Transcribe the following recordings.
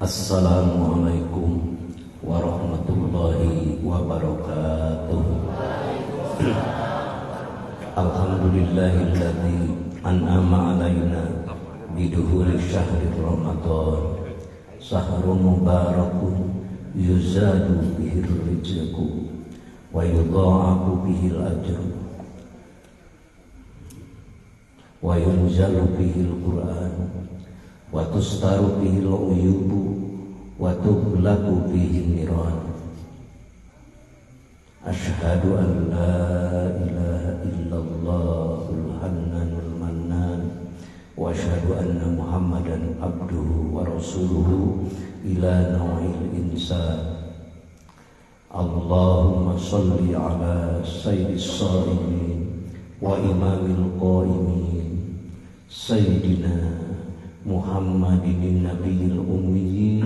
Assalamualaikum warahmatullahi wabarakatuh. Alhamdulillahilladzi an'ama alaina biduhuri syahri Ramadan, sahrun mubarakun yuzadu bihir rizqu wa yudha'afu bihil ajru wa yunzalu bihil Qur'an wa tustaru bihil uyubu wa tughlaqu bihi niran. Asyhadu an la ilaha illallahul hannanul mannan wa asyhadu anna Muhammadan abduhu wa rasuluhu ila naw'il insan. Allahumma salli ala sayyidis shalihin wa imamil qaimin sayyidina Muhammadin nabiyil ummi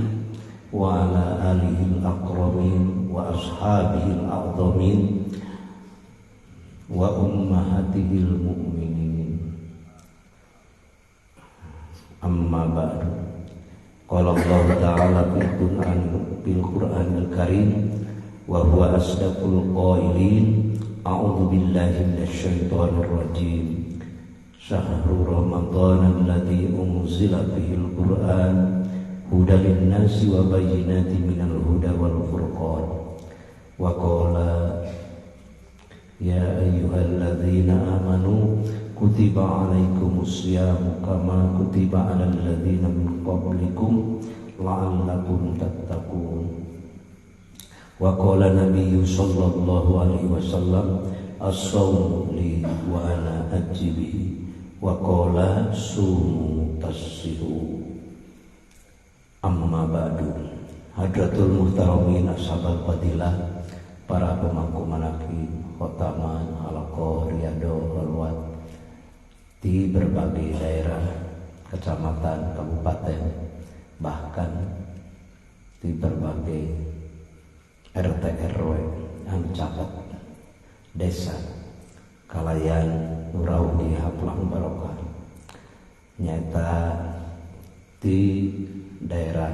wa ala alihi al-akramin wa ashabihi al-a'zamin wa ummahatihi al-mu'minin. Amma ba'du. Qala Allah ta'ala fil Qur'anil Karim wa huwa asdaqul qailin. A'udzu billahi minasy syaithanir rajim. Syahrul Ramadan alladzi unzila fihil Qur'an hudan lin-nasi wa bayyinatin minal huda wal furqan. Wa qala ya ayyuhalladzina amanu kutiba 'alaikumus syamu kama kutiba 'alal ladzina min qablikum la'allakum tattaqun. Wa qala nabiyyu sallallahu alaihi wasallam as-shawmu li wa ana ajibi. Wa qala sumu tasihu. Amma ba'du. Hadratul muhtaramin ashabal fadilah, para pemangku manaqib, khotaman, halaqah, riyadhah, halwat di berbagai daerah, kecamatan, kabupaten, bahkan di berbagai RT RW yang caket desa kalayan Nurau di Haplang Barokah, nyata di daerah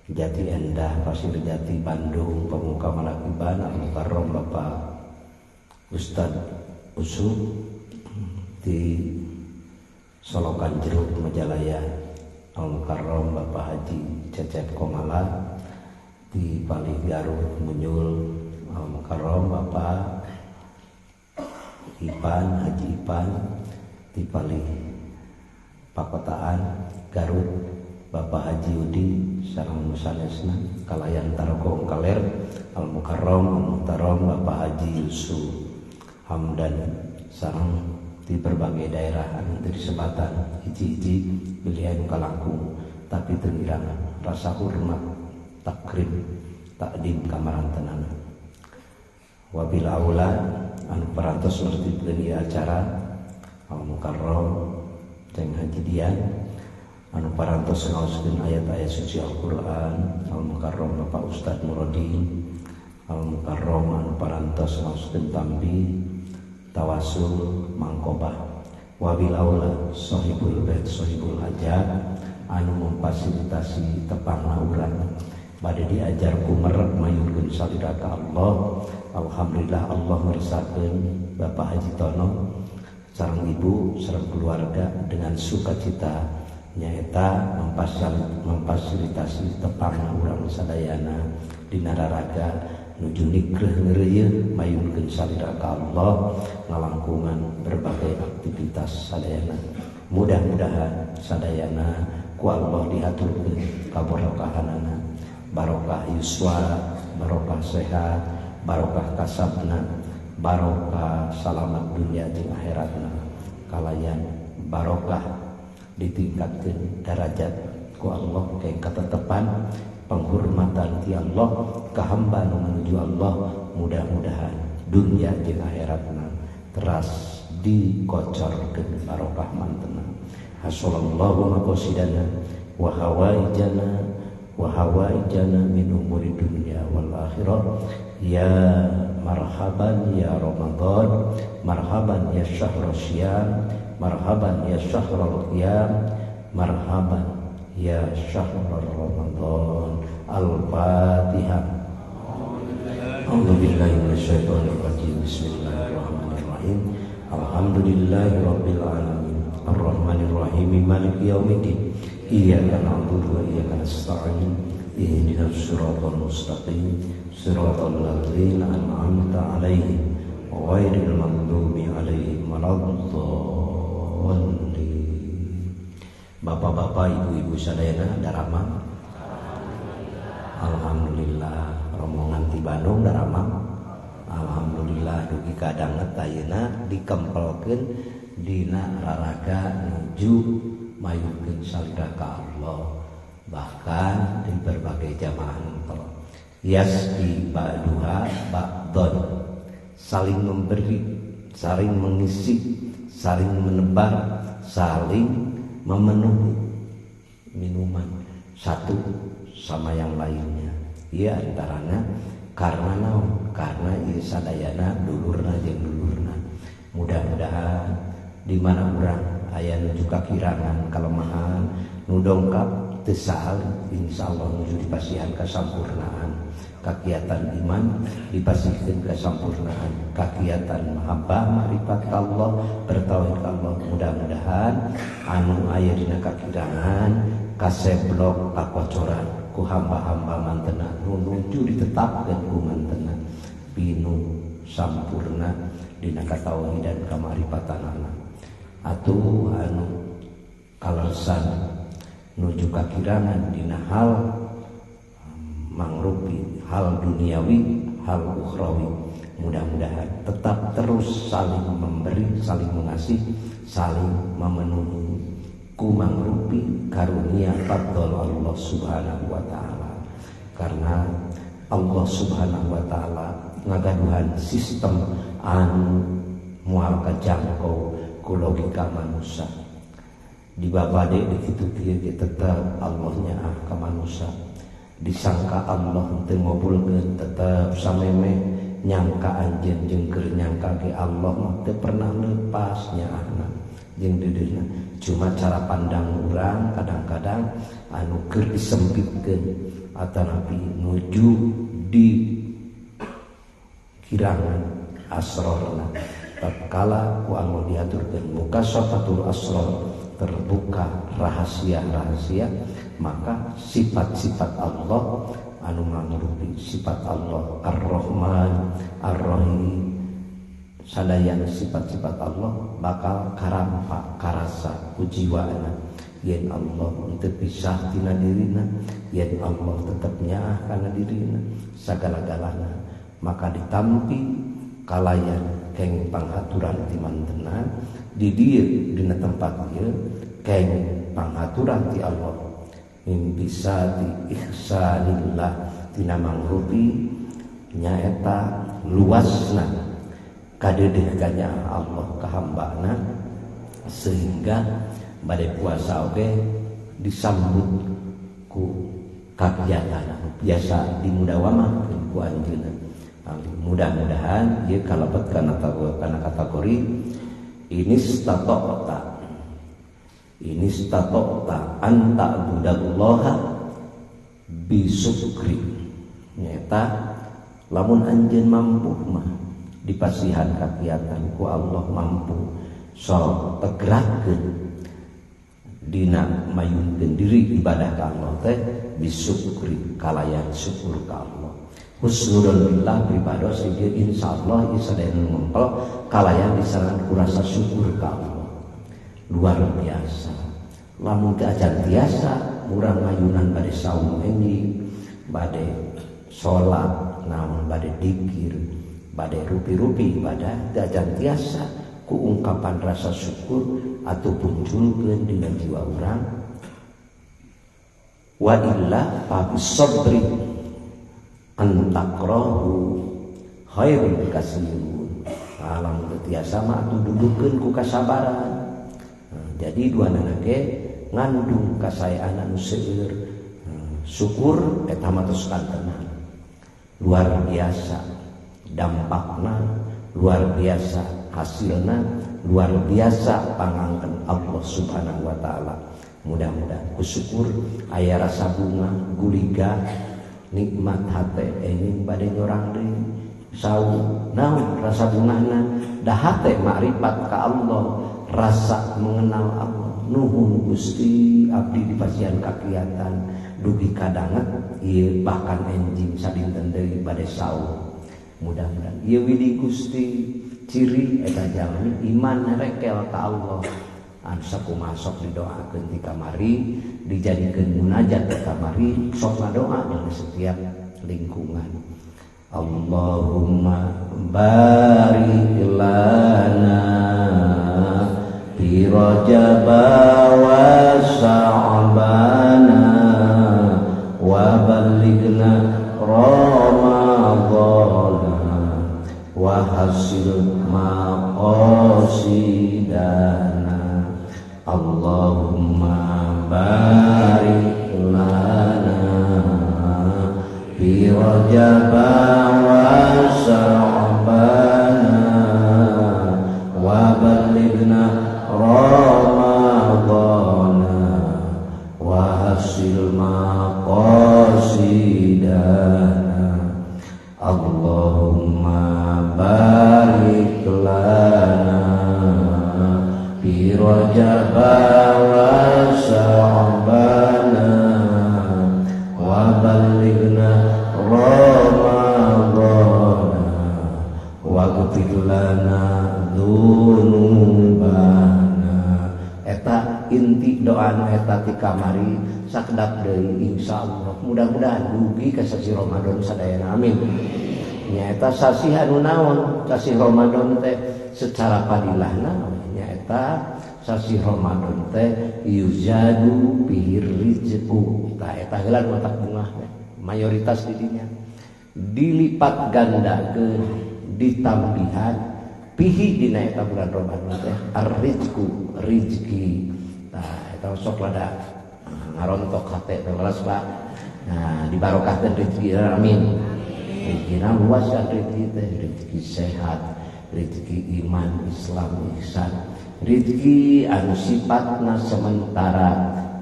Jati Endah, Pasir Jati, Bandung, Pemuka Malakiban, Al-Mukarram Bapak Ustadz Usuk, di Solokan Jeruk Majalaya, Al-Mukarram Bapak Haji Cecep Komala, di Pali Garut Munyul, Al-Mukarram Bapak Ipan, Haji Ipan, di Pali Pakotaan Garut Bapak Haji Udi sareng Nusanesna, kalayan Tarogong Kaler, Al-Mukarram Al-Muhtaram Bapak Haji Yusuf Hamdan, sareng di berbagai daerah anu teu disebatan hiji-hiji pilihan kalangkung, tapi teu ngirangan rasa hormat, takrim, takdim kamarantenana. Wabil aula anu parantos ngerti di acara Al-Mukarram Ceng Haji Dian, anu parantos ngaoskeun ayat-ayat suci Al-Qur'an Al-Mukarram Bapak Ustadz Murodin, Al-Mukarram anu parantos ngaoskeun tambi tawasul mangkobah. Wabil aula sahibul bait sahibul hajat anu memfasilitasi tepangna urang bade diajar kumerep mayurkeun salira ka Allah. Alhamdulillah Allah ngeresakeun Bapak Haji Tono sareng ibu sareng keluarga dengan sukacita nyaeta memfasilitasi tepangna urang sadayana dina raraga nuju nikreh ngeureuyeuh mayunkeun salira ka Allah ngalangkungan berbagai aktivitas sadayana. Mudah-mudahan sadayana ku Allah diaturkeun kabarokahanana, barokah yuswa, barokah sehat, barokah kasabna, barokah salamat dunia jeung akhiratna, kalayan barokah ditingkatkeun derajat ku Allah kay katetepan penghormatan ti Allah ka hamba nu menuju Allah. Mudah-mudahan dunia jeung akhiratna teras dikocorkeun barokah mantena. Hasallallahu maqasidana wa hawaijana wa hawaijana min umuri dunya wal akhirah. Ya marhaban ya Ramadan, marhaban ya syahrul syiyam, marhaban ya syahrul qiyam, marhaban ya syahrul Ramadan. Al-Fatihah. A'udzubillahi minasyaitonir rajim. Bismillahirrahmanirrahim. Alhamdulillahirabbil alamin. Arrahmanir rahim. Maliki yaumiddin. Iyyaka na'budu wa iyyaka nasta'in. Ihdinas siratal mustaqim. Siratal ladzina an'amta 'alaihim ghairil maghdubi 'alaihim waladdallin. Bapak-bapak, ibu-ibu sadayana daramang. Alhamdulillah rombongan ti Bandung daramang. Alhamdulillah dugi kadanget ayeuna dikempelkeun dina raraga nuju mayukeun salira ka Allah. Bahkan di berbagai jamaah engkau yasdi ba'duha ba'don, saling memberi, saling mengisi, saling menebar, saling memenuhi minuman satu sama yang lainnya. Iya antaranya karena naon? Karena ieu sadayana dulurna jeung dulurna. Mudah-mudahan di mana urang aya nuju kakirangan kalemahan nu dongkap teu saal insyaallah nuju dipasihan kasampurnaan. Kakiatan iman dipasihkeun kasampurnaan, kakiatan mahabbah ma'rifat Allah, bertauhid Allah. Mudah-mudahan anu aya dina kakirangan kaseblok kakocoran ku hamba-hamba mantena nu nuju ditetapkeun ku mantena pinu sampurna dina katauhidan kamaripatanana. Atuh anu kalersan nuju kakirangan dina hal mangrupi, hal duniawi, hal ukhrawi. Mudah-mudahan tetap terus saling memberi, saling mengasihi, saling memenuhi ku mangrupi karunia fadl Allah Subhanahu wa taala. Karena Allah Subhanahu wa taala ngagaduhan sistem anu moal kajangkau ku logika manusia. Di babade di kitu-kitu tetap Allahnya ka manusia. Disangka Allah teu ngabulkeun tetep sameme nyangka anjeun jeung keur nyangka ge Allah mah teu pernah lepas nyaana jeung dedeuna. Cuma cara pandang urang kadang-kadang anu keur disempitkeun atanapi nuju di kirangan asrorna. Tatkala ku anu diaturkeun muka syafatul asror, terbuka rahasia-rahasia, maka sifat-sifat Allah anu mangrupi sifat Allah Ar-Rahman Ar-Rahim, sadayana sifat-sifat Allah bakal karampa karasa ku jiwana. Yen Allah teu pisah tina dirina, yen Allah tetep nyaah kana dirina sagala-galana, maka ditampi kalayan keng panghaturan ti mantenna di dieu dina tempat ieu keng panghaturan ti Allah min bisa di ihsanillah tina mangrupi nyaeta luasna kadedehkannya Allah ka hambana, sehingga bade puasa oge disambut ku kagiatan biasa dimudawamakeun ku anjeunna. Mudah-mudahan ieu kalebet kana kategori ini statota anta budallaha bisukri, nyata lamun anjeun mampu mah dipasihan kakiatan ku Allah mampu sok tegerakeun dina mayunkeun diri ibadah ka Allah teh bisukri kalayan syukur ka Allah. Husnudon billah pribados ieu insyaallah sadayana ngempel kalayan disaran ku rasa syukur ka Allah. Luar biasa. Lamun teu acan tiasa urang mayunan bade saum engi, bade salat, naon bade dzikir, bade rupi-rupi ibadah teu acan tiasa ku ungkapan rasa syukur ataupun munculkeun dina jiwa urang. Wa illa fa bisabri antakrahu khairul kasirun. Alam tiasa mah atuh dudukeun ku kasabaran. Jadi dua nanake ngandung kasayaan anu seueur. Syukur eta mah tos kantenan. Luar biasa dampakna, luar biasa hasilna, luar biasa pangangkeun Allah Subhanahu wa taala. Mudah-mudahan kusyukur aya rasa bunga guliga nikmat hate ini bade nyorang deui sawu naon rasa bungana da hate makrifat ka Allah rasa mengenal Allah nuhun Gusti abdi dipasihan kakiatan dugi kadanget ieu bahkan enjing sadinten deui bade sawu mudah-mudahan ieu widi Gusti ciri eta jalmi iman rekel ka Allah anu sakumaha sok didoakeun ti kamari dijadikeun munajat ti kamari sok ngadoa di setiap lingkungan Allahumma barik lana fi Rajab wa Sya'bana wa ballighna Ramadhana wa hasil maqasidana Allahumma barik lana fi Rajab wa Sya'bana wa ballighna Ramadhana wa hasil maqasidana Allahumma barik lana fi Rajab wa Sya'bana wa ballighna Ramadhana waghfir lana dzunubana eta inti doa eta ti kamari sakedap deui insyaallah mudah-mudahan dugi ka sasi Ramadan sadayana amin nyaeta sasi anu naon sasi Ramadan teh secara padilahna nyaeta sasi Ramadan teh yuzadu bihir rizqu tah eta heula nu matak bunga mayoritas di dinya dilipat gandakeun ditambihan pihi dina eta bulan Ramadan teh ar-rizqu rizki tah eta sok lada ngarontok hate teh welas Pak nah dibarokahkeun rezeki amin rezekina luas kan rezeki teh rezeki sehat rezeki iman Islam ihsan rezeki anu sifatna sementara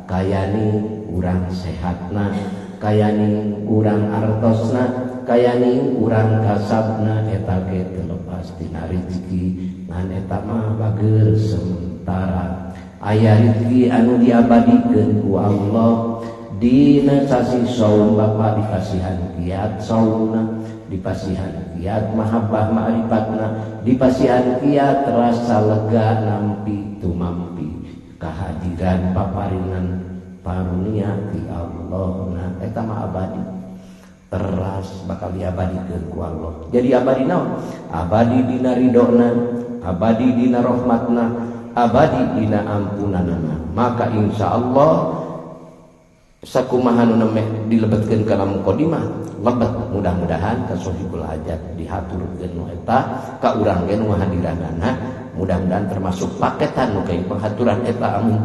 kayani urang sehatna kayani urang artosna kayani urang kasabna eta ge teu lepas tina rezeki ngan eta mah bageur sementara aya rezeki anu diabadikeun ku Allah dina sasi saum Bapa dipasihan kiat saumna dipasihan kiat mahabbah ma'rifatna dipasihan kiat rasa lega nampi tumampi kehadiran paparinan parunia ti Allah nah eta mah abadi teras bakal diabadikeun ku Allah jadi abadi naon abadi dina ridona abadi dina rahmatna abadi dina ampunanana maka insyaallah sakumaha nu nemeh dilebetkeun kana mukadimah lebet mudah-mudahan ka sahibul hajat dihaturkeun nu eta ka urang ge nu hadiranana mudah-mudahan termasuk paketan nu kaing penghaturan eta amun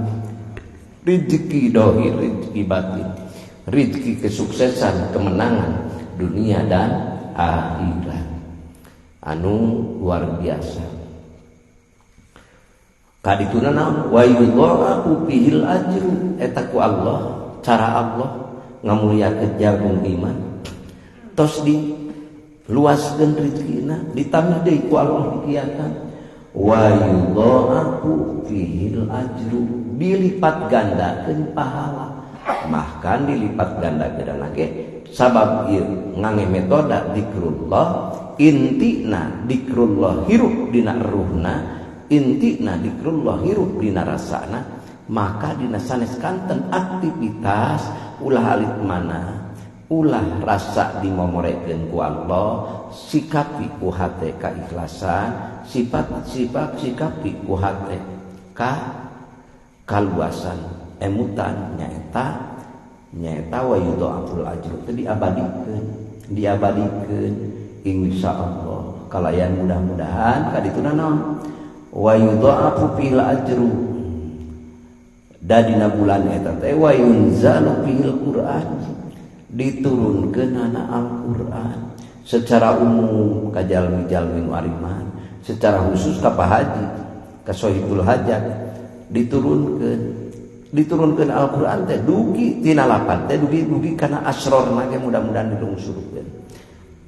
rezeki dohir rezeki batin rezeki kesuksesan kemenangan dunia dan akhirat anu luar biasa kadituna naon wa yudha'u bihil ajru eta ku Allah cara Allah ngamuliakeun jagung iman tos di luaskeun rezekina ditamih deui ku Allah dikiatan wa yudha'u bihil ajru dilipat gandakeun pahala mahkan dilipat gandakeun ge sabab ieu ngangge metode zikrullah intina zikrullah hirup dina ruhna intina zikrullah hirup dina rasana maka dina sanes kanten aktivitas ulah alit mana ulah rasa dimomorekeun ku Allah sikapi ku hate keikhlasan sifat-sifat sikapi ku hate kaluasan emutan nyaeta wa yudha'ul ajru teh diabadikeun insyaallah kalayan mudah-mudahan kadituna naon wa yudha'u fil ajru da dina bulan eta teh wa yunzalu fil Qur'an diturunkeun ana Al-Qur'an secara umum ka jalmi-jalmi nu ariman secara khusus ka pahaji ka sahibul hajat diturunkeun diturunkeun Al-Qur'an teh dugi tina lapan teh dugi kana asrorna ge mudah-mudahan dilungsurkeun.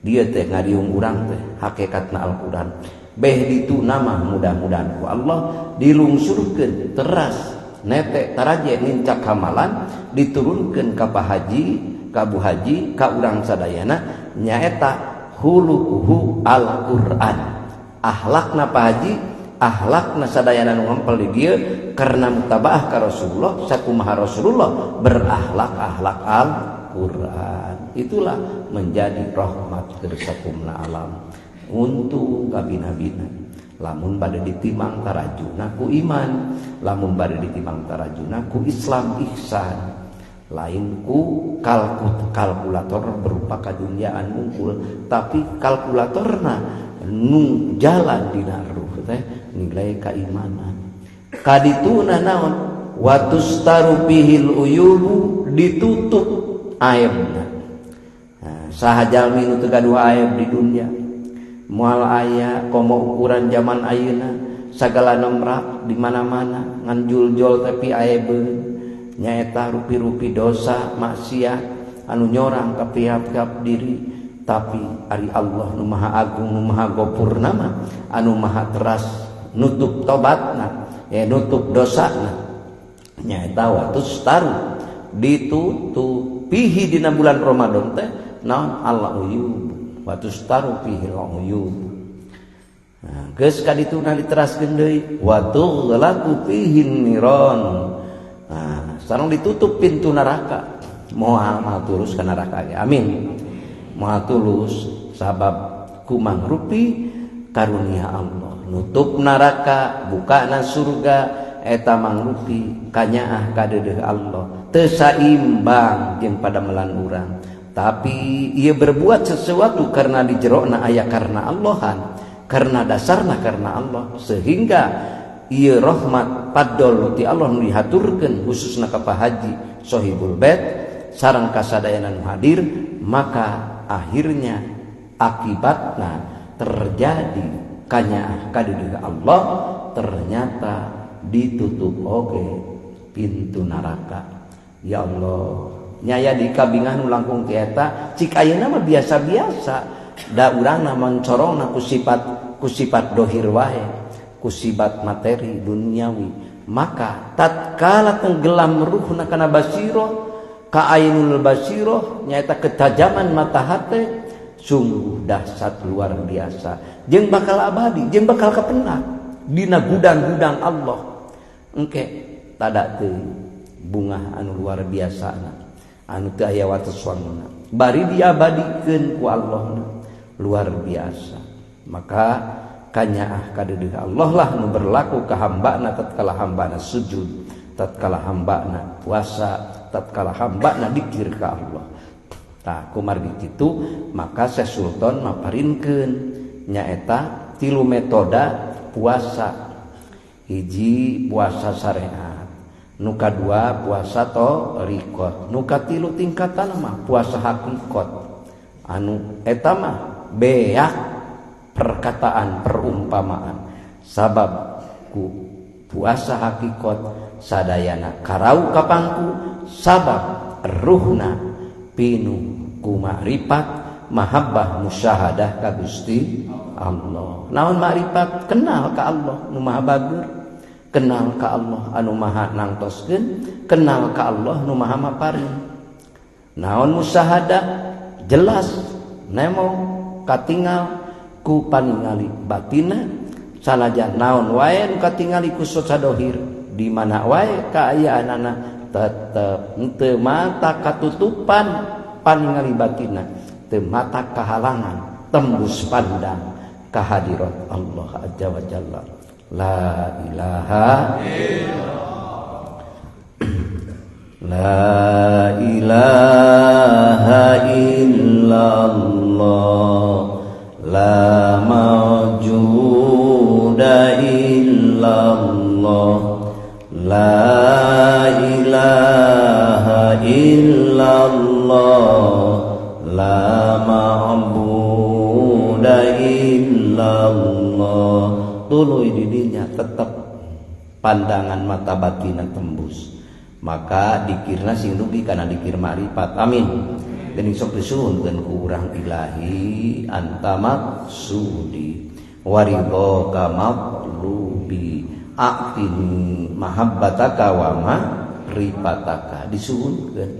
Dia teh ngadiung urang teh hakikatna Al-Qur'an. Beh ditu nama mudah-mudahan ku Allah dilungsurkeun teras nete taraje nincak hamalan diturunkeun ka Pak Haji, ka Bu Haji, ka urang sadayana nyaeta hulukuhu Al-Qur'an. Akhlakna Pak Haji, akhlakna sadayana nu ngempel di dieu karena mutabaah ka Rasulullah, sakumaha Rasulullah berakhlak Al-Qur'an. Itulah menjadi rahmat keur sakumna alam. Untuk kabina-bina lamun bade ditimang tarajuna ku iman, lamun bade ditimang tarajuna ku Islam ihsan, lain ku kalkulator berupa kadunyaan mungkul, tapi kalkulatorna nu jalan dina ruh teh nilai keimanan. Kadituna naon watustaru bihil uyubu ditutup aibna. Nah, saha jalmi nu teu gaduh aib di dunia moal aya komo ukuran zaman ayeuna sagala nomrak di mana-mana ngan jul-jol tapi aebeun nyaeta rupi-rupi dosa maksiat anu nyorang ka pihak-pihak diri, tapi ari Allah nu maha agung nu maha gopurna mah anu maha teras nutup tobatna nutup dosana nyaeta watus taru ditutupihi dina bulan Ramadan teh naon Allah uyub watus taru fihi al-uyub. Nah, geus kadituna diteraskeun deui wa tughlaqu fihi niron. Nah, sareng ditutup pintu neraka. Moal tulus ka neraka ge. Amin. Moal tulus sabab kumangrupi karunia Allah. Nutup neraka, bukana surga eta mangrupi kanyaah ka deudeuh Allah. Teu saimbang jeung pada melan urang. Tapi ia berbuat sesuatu karena dijerokna aya karena Allahan, karena dasarna karena Allah, sehingga ia rahmat padol ti Allah nu dihaturkeun khususna ka Pak Haji Sohibul Bait sareng kasadayana nu hadir, maka akhirnya akibatna terjadi kanyaah ka deudeuh Allah ternyata ditutup oge pintu neraka. Ya Allah, nyaya di kabingan nu langkung tieta cik ayeuna mah biasa-biasa da urangna mencorongna ku sifat dohir wae, ku sifat materi duniawi, maka tatkala tenggelam ruhna kana basirah ka ainul basirah nyaeta ketajaman mata hate sungguh dahsyat luar biasa jeung bakal abadi jeung bakal kapendak dina gudang-gudang Allah engke tada teu bunga anu luar biasa anu teu aya wataswanna bari diabadikeun ku Allah luar biasa. Maka kanyaah ka deudeuh Allah lah nu berlaku ka hambana tatkala hambana sujud, tatkala hambana puasa, tatkala hambana dzikir ka Allah. Tah kumargi kitu maka Syekh Sultan maparinkeun nyaeta 3 metoda puasa. Hiji puasa syariat, nu kadua puasa thariqat, nu katilu tingkatan mah puasa hakikat. Anu eta mah beak perkataan perumpamaan. Sabab ku puasa hakikat sadayana karau kapangku, sabab ruhna pinu ku makrifat mahabbah musyahadah ka Gusti Allah. Naon makrifat? Kenal ka Allah nu maha bagur, kenal ka Allah anu maha nangtoskeun, kenal ka Allah nu maha maparing. Naon musyahadah? Jelas nemo katingal ku paningali batina, sanajan naon wae nu katingali ku sadohir di mana wae kaayaanana tetep teu mata katutupan paningali batina, teu mata kahalangan tembus pandang kahadirat Allah azza wa jalla. La ilaha La ilaha illallah, la mawjuda illallah, la ilaha illallah, la ma'buda illallah. Tuluy di dinya tetap pandangan mata batina tembus. maka dikirna sing dugi kana dikir ma'rifat. Amin. Geuning sok disuhunkeun ku urang ilahi anta maksudi waridha maqlubi aqtini mahabbataka wa ma'rifataka. Disuhunkeun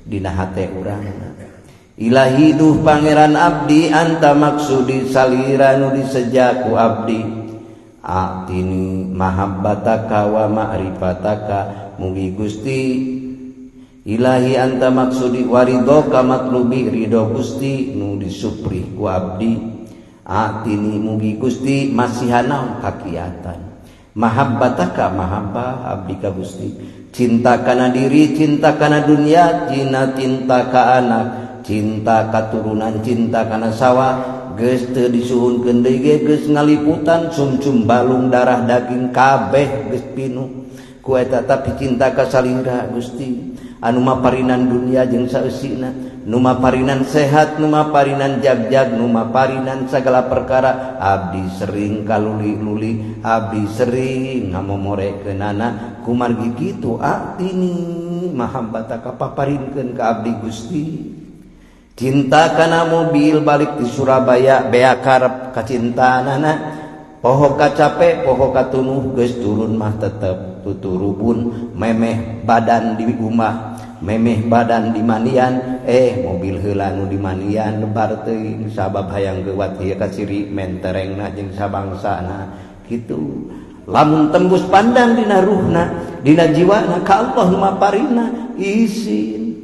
dina hate urangna. Ilahi duh pangeran abdi anta maksudi salira nu diseja ku abdi. Aqtini mahabbataka wa ma'rifataka. Mugi Gusti ilahi anta maksudi waridhoka matlubi ridho Gusti nu disupri ku abdi. Atini mugi Gusti masihana kakiatan mahabbataka mahabbah abdi ka Gusti. Cinta kana diri, cinta kana dunia, cinta ka anak, cinta katurunan, cinta kana sawah, geus teu disuhunkeun deui ge geus ngaliputan sumsum balung darah daging kabeh geus pinuh ku eta. Tapi cinta ka salira Gusti anu maparinan dunia jeung saeusina, nu maparinan sehat, nu maparinan jag-jag, nu maparinan sagala perkara. Abdi sering kaluli-luli, abdi sering ngamomorekeunana kumargi kitu. Atini mahabbataka paparinkeun ka abdi Gusti. Cinta kana mobil balik di Surabaya bea karep kacintaanana. Poho kacape, poho katunuh geus turun mah tetep tuturubun memeh badan di rumah, memeh badan di manian. Mobil heula nu di manian lebar teuing sabab hayang geuwat ieu ka ciri menterengna jeung sabangsana kitu. Lamun tembus pandang dina ruhna, dina jiwana ka Allah nu maparina isin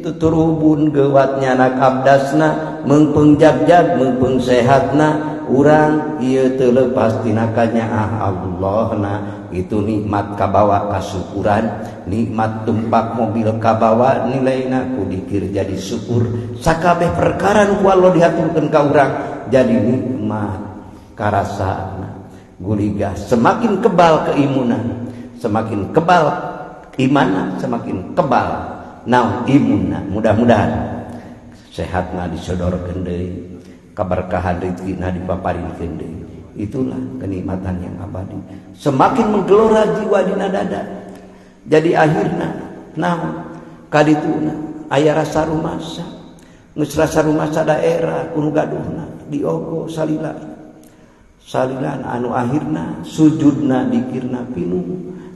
tuturubun geuwatnya anak abdasna meungpeung jag-jag meungpeung sehatna. Urang ieu teu lepas tina kanyaah Allahna. Itu nikmat kabawa kasukuran, nikmat tumpak mobil kabawa nilaina ku dikir jadi syukur. Sakabeh perkara nu ku Allah dihaturkeun ka urang jadi nikmat karasana. Guligah semakin kebal keimunan, semakin kebal imanna, semakin kebal naon imunna. Mudah-mudahan sehatna disodorkeun deui, keberkahan rezekina dipaparinkeun deui. Itulah kenikmatan yang abadi. Semakin menggelora jiwa dina dada. Jadi akhirna naon kadituna aya rasa rumasa. Geus rasa rumasa daerah kudu gaduhna diogo salilan anu akhirna sujudna dikirna pinuh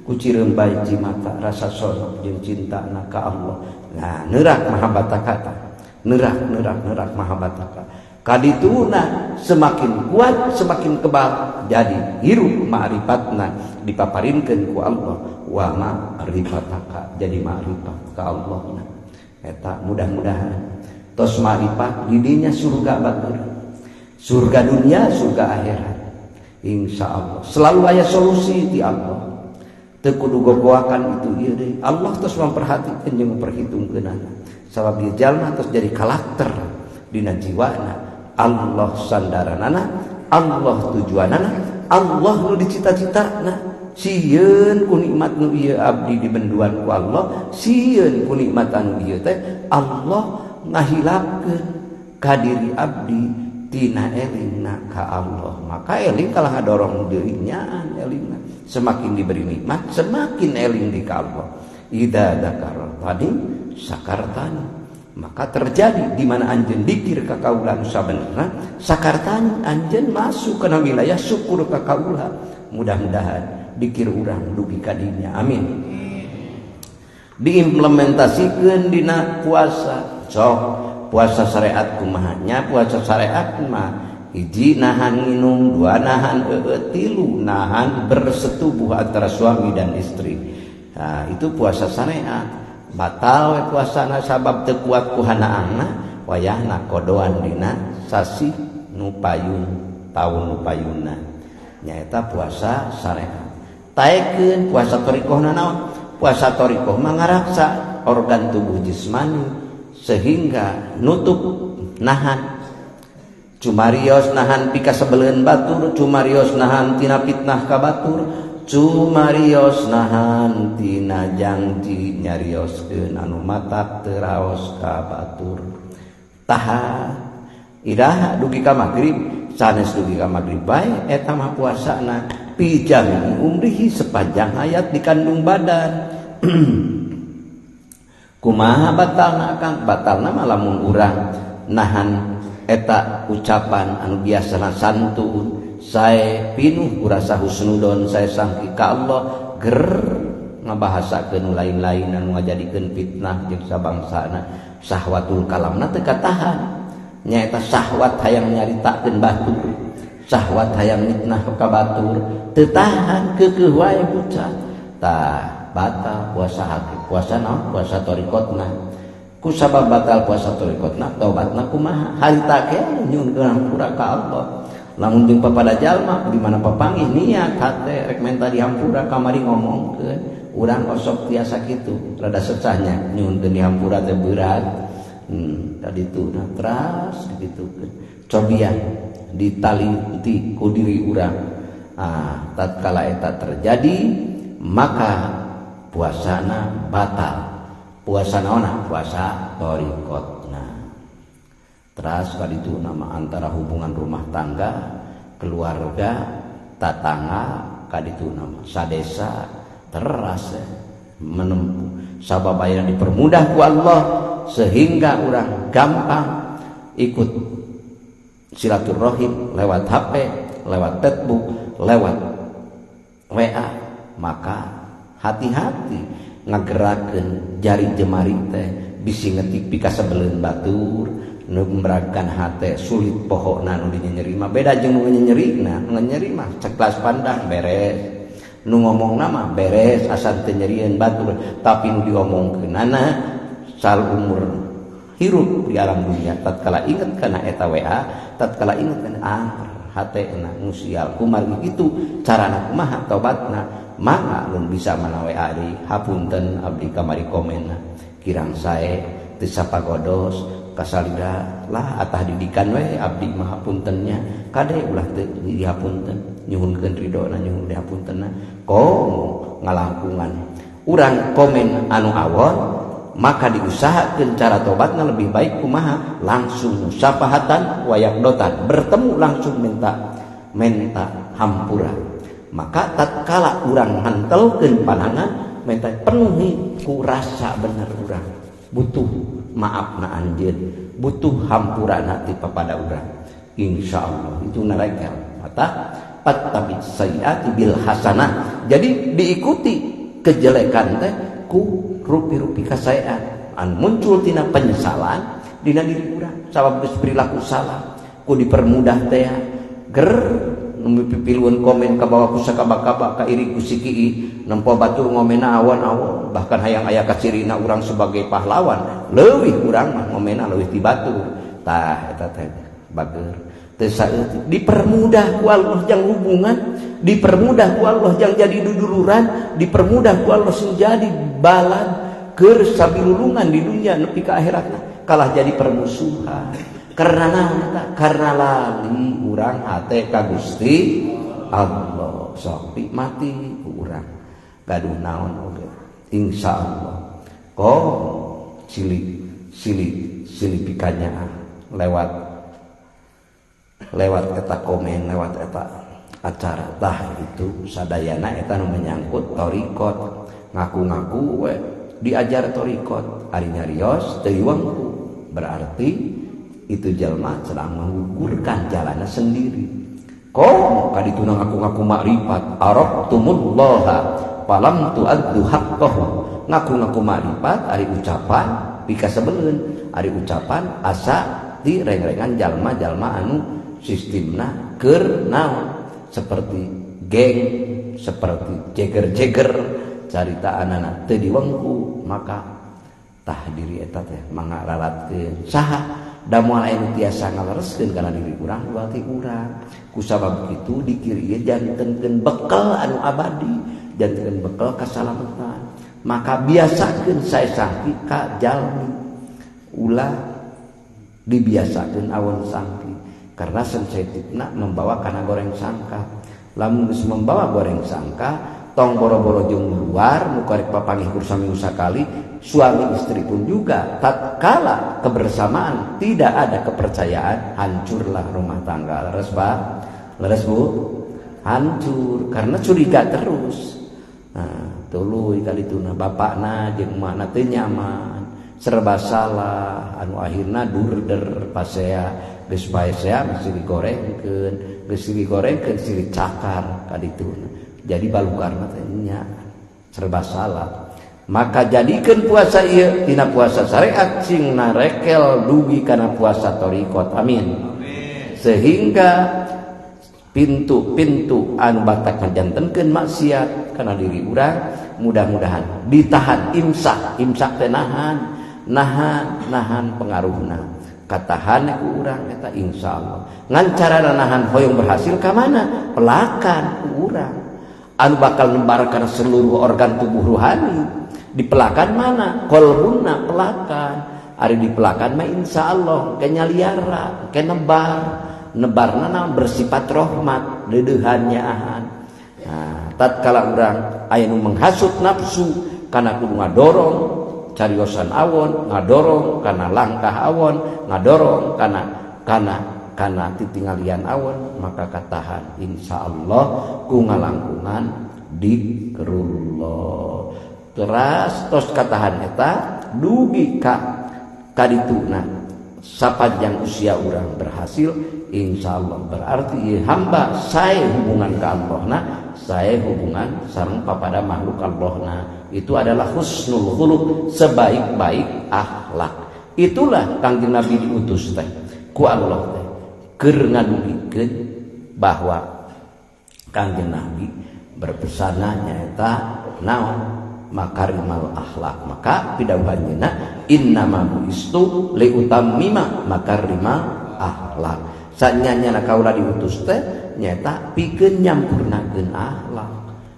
ku cireum bae cimata rasa sonok jeung cintana ka Allah. Nah, neurak mahabbataka. Neurak mahabbataka. Kadituna semakin kuat, semakin kebal. Jadi hirup ma'rifatna dipaparinkeun ku Allah. Wa ma'rifataka jadi ma'rifat ka Allah. Eta mudah-mudahan tos ma'rifat didinya surga batur. Surga dunia, surga akhirat. Insyaallah. Selalu aya solusi di Allah. Teu kudu gogoakan itu ieu deui. Allah tos memperhatikan jeung memperhitungkeunana. Sabab ieu jalma tos jadi karakter dina jiwana. Allah sandaranana, Allah tujuanana, Allah nu dicita-citana. Sieun ku nikmat nu ieu abdi dibenduan ku Allah, sieun ku nikmat anu ieu teh Allah ngahilapkeun ka diri abdi tina elingna ka Allah. Maka eling kalah ngadorong deui nyaan elingna. Semakin diberi nikmat, semakin eling di ka Allah. Idza dzakartani sakartani. Maka terjadi di mana anjeun dikir ka kaula nu sabenerna sakartani anjeun masuk kana wilayah syukur ka kaula. Mudah-mudahan dikir urang dugi ka dinya. Amin. Diimplementasikeun dina puasa. Sok puasa syariat kumaha nya? Puasa syariat mah hiji nahan minum, dua nahan tilu nahan bersetubuh antara suami dan istri. Nah, itu puasa syariat. Batal we puasana sabab teu kuat ku hanaangna wayahna kodoan dina sasi nu payun taun nu payunna nyaeta puasa syariat. Taekeun puasa thariqahna naon? Puasa thariqah mah ngaraksa organ tubuh jismani sehingga nutup nahan cumarios nahan pika sebeleun batur, cumarios nahan tina fitnah ka batur, cumarios nahan tina janji nyarioskeun anu matak teu raos ka batur. Tahan iraha dugi ka magrib, sanes dugi ka magrib bae eta mah puasana pijami umrihi sepanjang hayat dikandung badan. Kumaha batalna Kang? Batalna mah lamun urang nahan eta ucapan anu biasana santun, sae pinuh rasa husnudon, sae sangki ka Allah, ger ngabahasakeun lain-lain anu ngajadikeun fitnah jeung sabangsana. Syahwatul kalamna teu katahan, nyaeta syahwat hayang nyaritakeun batur, syahwat hayang mitnah ka batur, teu tahan keukeuh wae bocah. Tah batal puasa hati, puasa naon? Puasa torikotna. Ku sabab batal puasa torikotna, tobatna kumaha? Harita ke nyuhun hampura ka Allah. Lamun jeung papada jalma di mana papangih niat hate rek menta dihampura kamari ngomongkeun. Urang osok tiasa kitu, rada sesahnya nyuhunkeun dihampura teh berat. Tadi tu nah teras digitukeun. Cobian ditaliti ku diri urang. Tatkala eta terjadi maka puasana batal. Puasa naonna? Puasa torikotna. Teras kaditu nama antara hubungan rumah tangga, keluarga, tatangga, kaditu nama sadesa teras menempuh sababaya dipermudah ku Allah sehingga urang gampang ikut silaturahim lewat HP, lewat Facebook, lewat WA. Maka hati-hati ngagerakeun jari jemari teh bisi ngetik pika sebeleun batur nu meragan hate sulit pohona nu dinyerima beda jeung nu nyerina. Nu nyerima ceklas pandang beres, nu ngomongna mah beres asal teu nyerieun batur, tapi nu diomongkeunana sal umur hirup di alam dunia. Tatkala inget kana eta WA, tatkala inget kana hatena nu sial kumargi kitu carana kumaha tobatna. Maka nun bisa mana WA di hapunten abdi kamari komenna kirang sae teu sapagodos kasalida lah atah didikan we abdi mah hapuntennya kade ulah teu dihapunten nyuhunkeun ridona nyuhun dihapuntenna komo ngalangkungan urang komen anu awon. Maka diusahakeun cara tobatna lebih baik kumaha langsung sapahatan wayakdotan bertemu langsung minta hampura. Maka tatkala urang hantelkeun panangan minta penuhi ku rasa bener urang butuh maafna anjeun, butuh hampurana ti papada urang. Insyaallah itu narekel mata pattabi sayyiati bil hasanah. Jadi diikuti kejelekan teh ku rupi-rupi kasaean an muncul tina penyesalan dina diri urang sabab geus perilaku salah ku dipermudah teh ger pipiluan komen ka bawah ku sakaba-kaba ka iri ku sikii nempo batur ngomena awan-awan bahkan hayang aya kacirina urang sebagai pahlawan leuwih urang mah ngomena leuwih ti batur. Tah eta teh bager teu saeutik dipermudah ku Allah jang hubungan, dipermudah ku Allah jang jadi duduluran, dipermudah ku Allah sing jadi balan keur sabilulungan di dunia nepi ka akhiratna kalah jadi permusuhan. Karena naon eta? Karena lali urang hate ka Gusti Allah. Sok mati ku urang. Gaduh naon oge. Insyaallah. Silih pikanya lewat eta komen, lewat eta acara. Tah itu sadayana eta nu menyangkut torikot. Ngaku-ngaku we diajar torikot ari nyarios teu wengku. Berarti itu jalma sedang mengukurkan jalannya sendiri. Kok kaditu ngaku-ngaku makrifat arabtumullaha falam tu'addu haqqahu. Ngaku-ngaku makrifat ari ucapan pika sebeleun ari ucapan asa direng-rengan jalma-jalma anu sistemna keur naon seperti geng, seperti jeger-jeger carita anana teu diwengku. Maka tah diri eta teh mangaralatkeun saha da moal anu tiasa ngalereskeun kana diri urang dua ti urang. Ku sabab kitu dikiri jantenkeun bekal anu abadi, jantenkeun bekal kasalamatan. Maka biasakeun sae sangki ka jalmi ulah dibiasakeun awon sangki karena sensitifna membawa kana goreng sangka. Lamun geus membawa goreng sangka tong boro-boro jeung luar nu karek papangih kursami sakali suami istri pun juga tatkala kebersamaan tidak ada kepercayaan hancurlah rumah tangga. Leres Bu hancur karena curiga terus. tuluy kalituna bapakna jeung emakna teu nyaman, serba salah, anu akhirna durder pasea geus paesea geus digorengkeun, geus digorengkeun silih cakar kadituna. Jadi balukarna teh nya serba salah. Maka jadikeun puasa ieu tina puasa syariat sing narekel dugi kana puasa thariqat. Amin. Sehingga pintu-pintu anu batak ngajantenkeun maksiat kana diri urang mudah-mudahan ditahan imsak teh nahan pengaruhna katahan ku urang eta insyaallah ngan carana nahan hoyong berhasil ka mana pelakan ku urang anu bakal nembarkan seluruh organ tubuh rohani di pelakan mana qalbuna pelakan ari di pelakan mah insyaallah ke nyaliara ke nebarna naon bersifat rahmat deudeuhan nyaahan. Nah, tatkala urang aya nu menghasut nafsu kana kudu ngadorong cariosan awon, ngadorong kana langkah awon, ngadorong kana titingalian awon, maka katahan insyaallah ku ngalangkungan dikrullah. Tos katahan eta dugi ka kadituna sapanjang usia urang berhasil insyaallah berarti hamba saya hubungan ke Allahna saya hubungan sareng papada makhluk Allahna itu adalah husnul khuluq sebaik-baik akhlak. Itulah Kangjeng Nabi diutus teh ku Allah teh keur ngadugikeun bahwa Kangjeng Nabi berpesan nyaeta naon makarimal akhlak. Maka pidawuhanna innama buistu liutammima makarimal akhlak. Sanyanya kaula diutus teh nyata pikeun nyampurnakeun akhlak.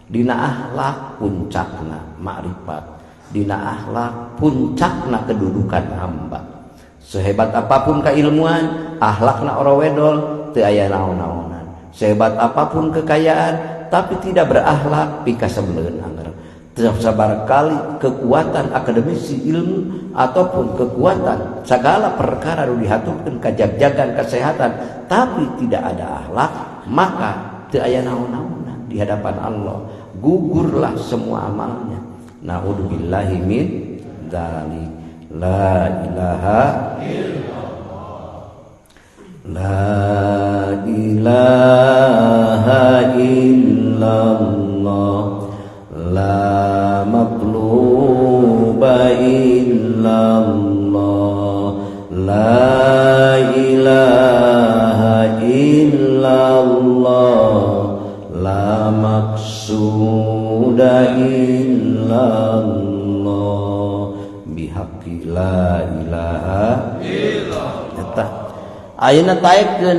Dina akhlak puncakna makrifat, dina akhlak puncakna kedudukan hamba. Sehebat apapun keilmuan, akhlakna ora wedol teu aya naon-naonan. Sehebat apapun kekayaan tapi tidak berakhlak pika sebeleun anggar. Sabar kali kekuatan akademisi ilmu ataupun kekuatan segala perkara anu dihaturkeun kajagjagan kesehatan tapi tidak ada akhlak maka teu aya naon-naonan di hadapan Allah gugurlah semua amalnya. Naudzubillahi min dzalik. La ilaha illallah. La ilaha illallah. La maqluba illallah. La ilaha illallah. La maqsuda illallah. Bihaqqi la ilaha illallah. Ayeuna taekeun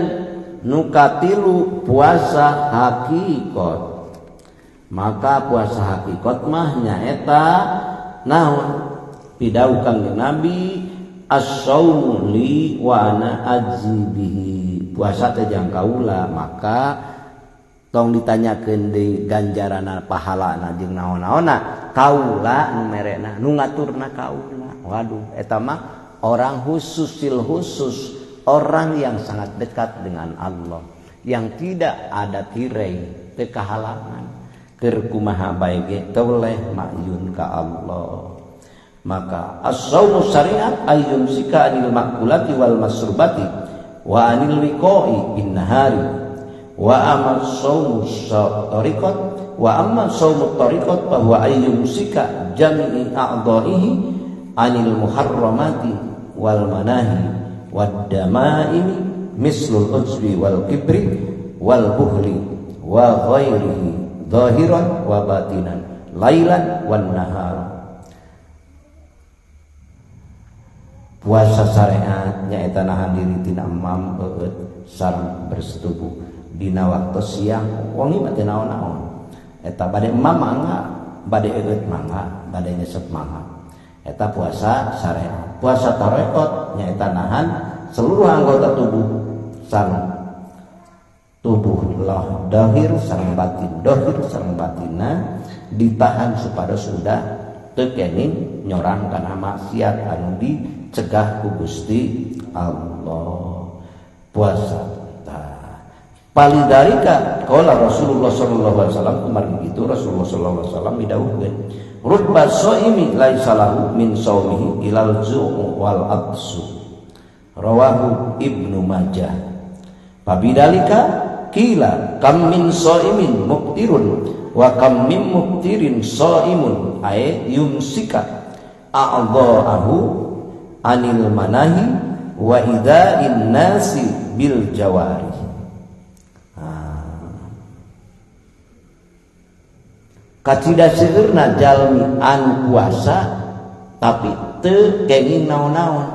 nu katilu puasa hakikat. Maka puasa hakikat mah nyaeta naon pidau Kangjeng Nabi as-saumu li wa ana ajzi bihi. Puasa teh jang kaula maka tong ditanyakeun deui ganjarana pahalana jeung naon-naonna kaula nu merena nu ngaturna kaula. Waduh eta mah orang khususil khusus, orang yang sangat dekat dengan Allah yang tidak ada tirai teu kahalangan. Keur kumaha bae ge toleh ma'yun ka Allah. Maka as-saumu syariat ayyum sika anil makulati wal masrubati wa anil liqa'i bin nahari wa amal saumu tariqat wa amma saumu tariqat fa huwa ayyum sika jami'i a'dha'ihi anil muharramati wal manahi wad dama'imi mislul ujbi wal kibri wal buhli wa ghairihi zahiran wa batinan lailan wan nahar. Puasa syariat nyaeta nahan diri tina emam eueut sareng bersetubuh dina waktu siang wangi mah teu naon-naon eta bade emam mangga bade eueut mangga bade nyesep mangga eta puasa syariat. Puasa tarekat nyaeta nahan seluruh anggota tubuh sareng tubuh lah dahir sareng batin dahir sareng batinna ditahan supados sudah teu kenging nyorang kana maksiat anu dicegah ku Gusti Allah. Puasa Palidarika qala Rasulullah sallallahu alaihi wasallam kemarin itu Rasulullah sallallahu alaihi wasallam didawuhkeun rubba shaimi laisa lahu min shaumihi ilal zu'u wal atsu rawahu Ibnu Majah. Pabidalika kila kam min shaimin muftirun wa kam min muftirin shaimun ay yumsika a'dha'ahu anil manahi wa ida'in nasi bil jawari. Kacida seueurna jalmi anu puasa tapi teu kenging naon-naon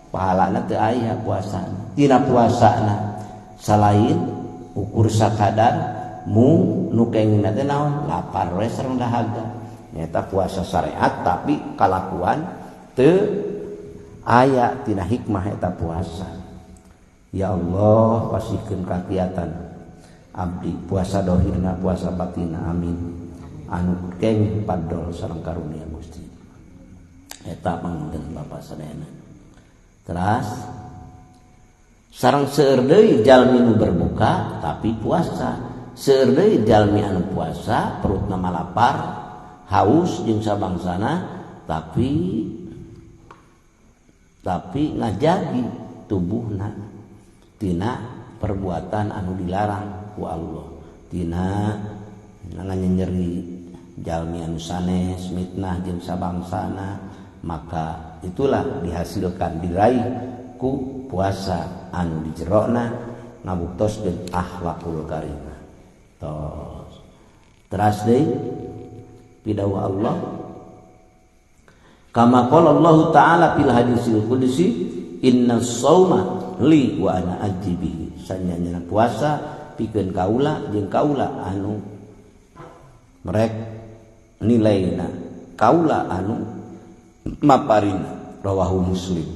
pahalana teu aya puasana. Tina puasana selain ukur sakadar mung nu kengingna teh naon lapar we sareng dahaga. Nyata puasa syariat tapi kalakuan teu aya tina hikmah eta puasa. Ya Allah pasikeun kakiatan abdi puasa dohirna puasa batina amin. Anu keng padol sareng karunia Gusti eta pangeudeun Bapak sadayana. Teras sareng seueur deui jalmi nu berbuka tapi puasa, seueur deui jalmi anu puasa perutna malapar haus jeung sabangsana tapi ngajagi tubuhna tina perbuatan anu dilarang ku Allah, tina nyeri jalmi anu sanes mitnah jeung sabangsana, maka itulah dihasilkan diraih ku puasa anu di jerona ngabuktoskeun akhlakul karimah. Teras deui pidawuh Allah kama qala Allah taala fil hadisil qudsi innas shauma li wa ana ajibi. Sanyana puasa pikeun kaula jeung kaula anu merek nilaina kaula anu maparina rawahu Muslim.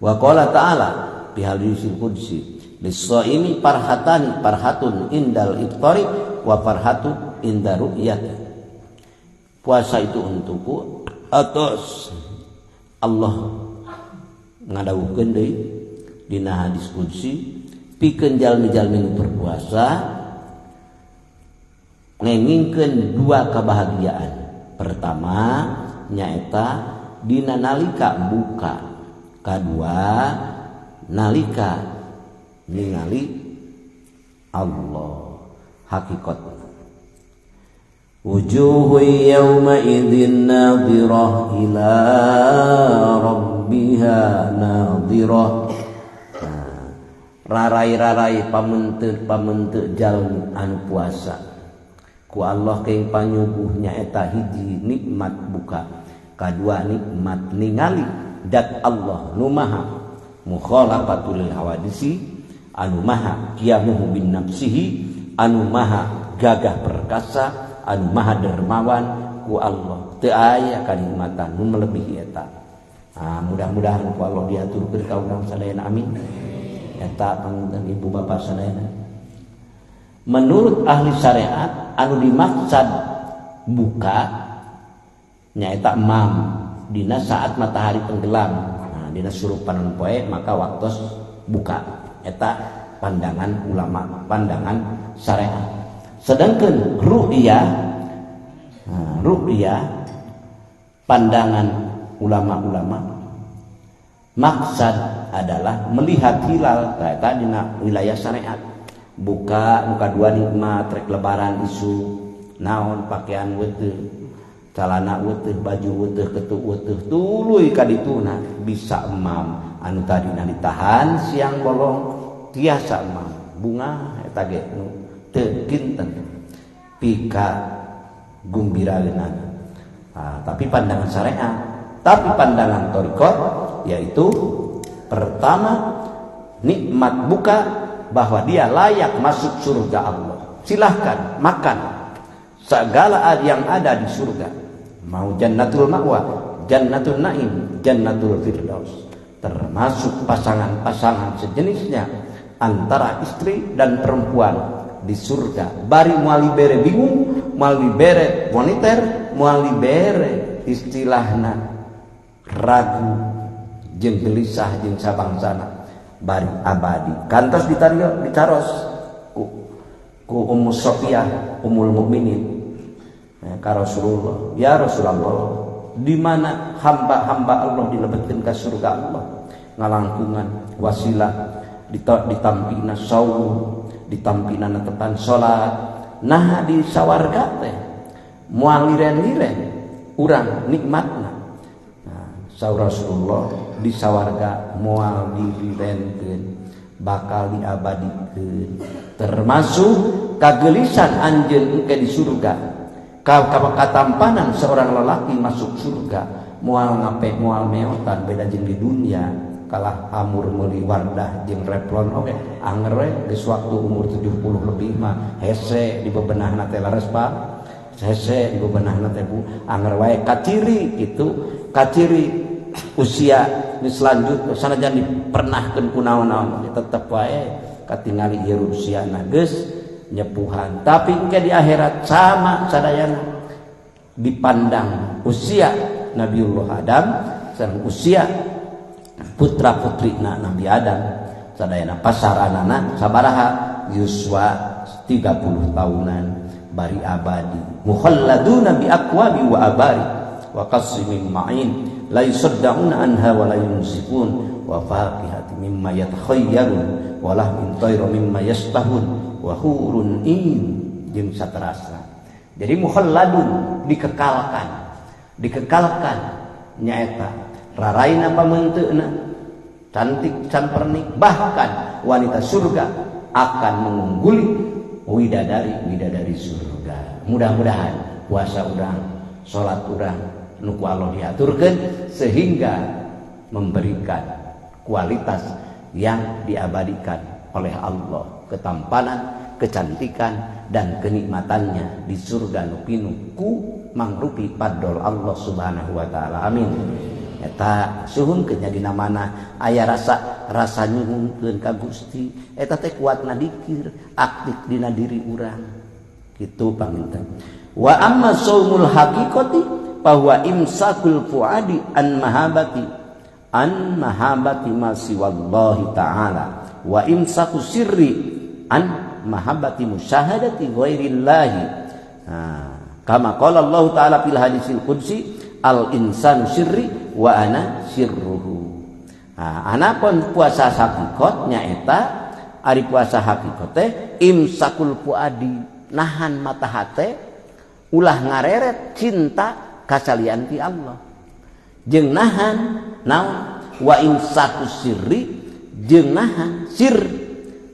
Wa qala ta'ala fi hadisil qudsi lis-shaimi farhatun indal iftari wa farhatun inda ru'yati. Puasa itu untukku atos Allah ngadawuhkeun deui dina hadis qudsi pikeun jalmi-jalmi nu berpuasa ngengingkeun dua kebahagiaan. Pertama nyaeta dina nalika buka, kadua nalika ningali Allah hakikatna. Wujuhu yawma idzin nadhirah ila rabbiha nadhirah. Rarai-rarai pamenteuk jalmi anu puasa ku Allah keng panyuguhnya eta hiji nikmat buka, kadua nikmat ningali dat Allah nu maha mukhalafatul hawadisi, anu maha qiyamuhu bin nafsihi, anu maha gagah perkasa, anu maha dermawan ku Allah. Teu aya kanikmatan nu melebihi eta. Mudah-mudahan ku Allah diaturkeun ka urang sadayana amin. Eta pangeudeun ibu bapak sadayana. Menurut ahli syariat anu dimaksud buka nyaeta mam dina saat matahari tenggelam. Dina surupan poe maka waktos buka. Eta pandangan ulama, pandangan syariat. Sedangkan ru'yah pandangan ulama-ulama maksud adalah melihat hilal eta dina wilayah syariat. Buka muka dua nikmat rek lebaran isu naon pakaian weuteuh calana weuteuh baju weuteuh ketuk weuteuh tuluy ka dituna bisa emam anu tadina ditahan siang bolong tiasa emam bunga eta ge nu teu kinten pika gumbiraeunana. Tapi pandangan syariat, tapi pandangan thariqat yaitu pertama nikmat buka bahwa dia layak masuk surga Allah. Silahkan makan segala yang ada di surga. Mau jannatul ma'wa, jannatul na'im, jannatul firdaus. Termasuk pasangan-pasangan sejenisnya antara istri dan perempuan di surga. Bari muali bere bingung, muali bere moniter, muali bere istilahna ragu jeung gelisah jeung sabangsana. Bari abadi kantos ditaros ku Ummu Sofiyah Ummul Mukminin ka Rasulullah, ya Rasulullah, di mana hamba-hamba Allah dilebetkeun ka surga Allah ngalangkungan wasilah ditampina saum, ditampina netepan salat, nah di sawarga teh moal liren-liren urang nikmatna. Nah, saur Rasulullah di sawarga moal dilirenkeun, bakal diabadikeun, termasuk kagelisan anjeun engke di surga. Katampanan seorang lelaki masuk surga moal ngape moal meotan beda jeung di dunia. Kalah amur meuli Wardah jeung Replon oge anger we geus waktu umur 70 lebih mah hese di bebenahna teh laras Pak, hese di bebenahna teh Bu anger wae kaciri kitu, kaciri usia geus lanjut sanajan dipernahkeun ku naon-naon tetep wae katingali ieu usiana geus nyepuhan. Tapi engke di akhirat sama sadayana dipandang usia Nabiullah Adam sareng usia putra putrina Nabi Adam sadayana pasaranana sabaraha yuswa 30 tahunan bari abadi mukhalladuna bi aqwabi wa abari wa qasimin ma'in la yusaddauna anha wa la yunzifun wa faqihati mimma yatakhayyarun wa lahmin tayra mimma yastahun wa hurun in jeung saterasna. Jadi mukhalladun dikekalkan nyaeta raraina pamenteuna cantik campernik, bahkan wanita surga akan mengungguli widadari surga. Mudah-mudahan puasa urang, salat urang nu ku Allah diaturkeun sehingga memberikan kualitas yang diabadikan oleh Allah, ketampanan, kecantikan dan kenikmatannya di surga nu pinuh ku mangrupi padol Allah Subhanahu wa taala. Amin. Eta suhunkeun nya dina mana aya rasa nyuhunkeun ka Gusti, eta teh kuatna dikir, aktif dina diri urang. Kitu paminten. Wa amma shaumul haqiqati fa huwa imsakul fuadi an mahabati ma siwallahi ta'ala wa imsaku sirri an mahabbati musyahadati ghairillahi. Kama qala Allah taala fil hadisil qudsi al insanu sirri wa ana sirruhu. Anapun puasa hakikat nyaeta ari puasa hakikat teh imsakul fuadi, nahan mata hate ulah ngareret cinta kasalian ti Allah, jeung nahan naon wa imsaku sirri, jeung nahan sir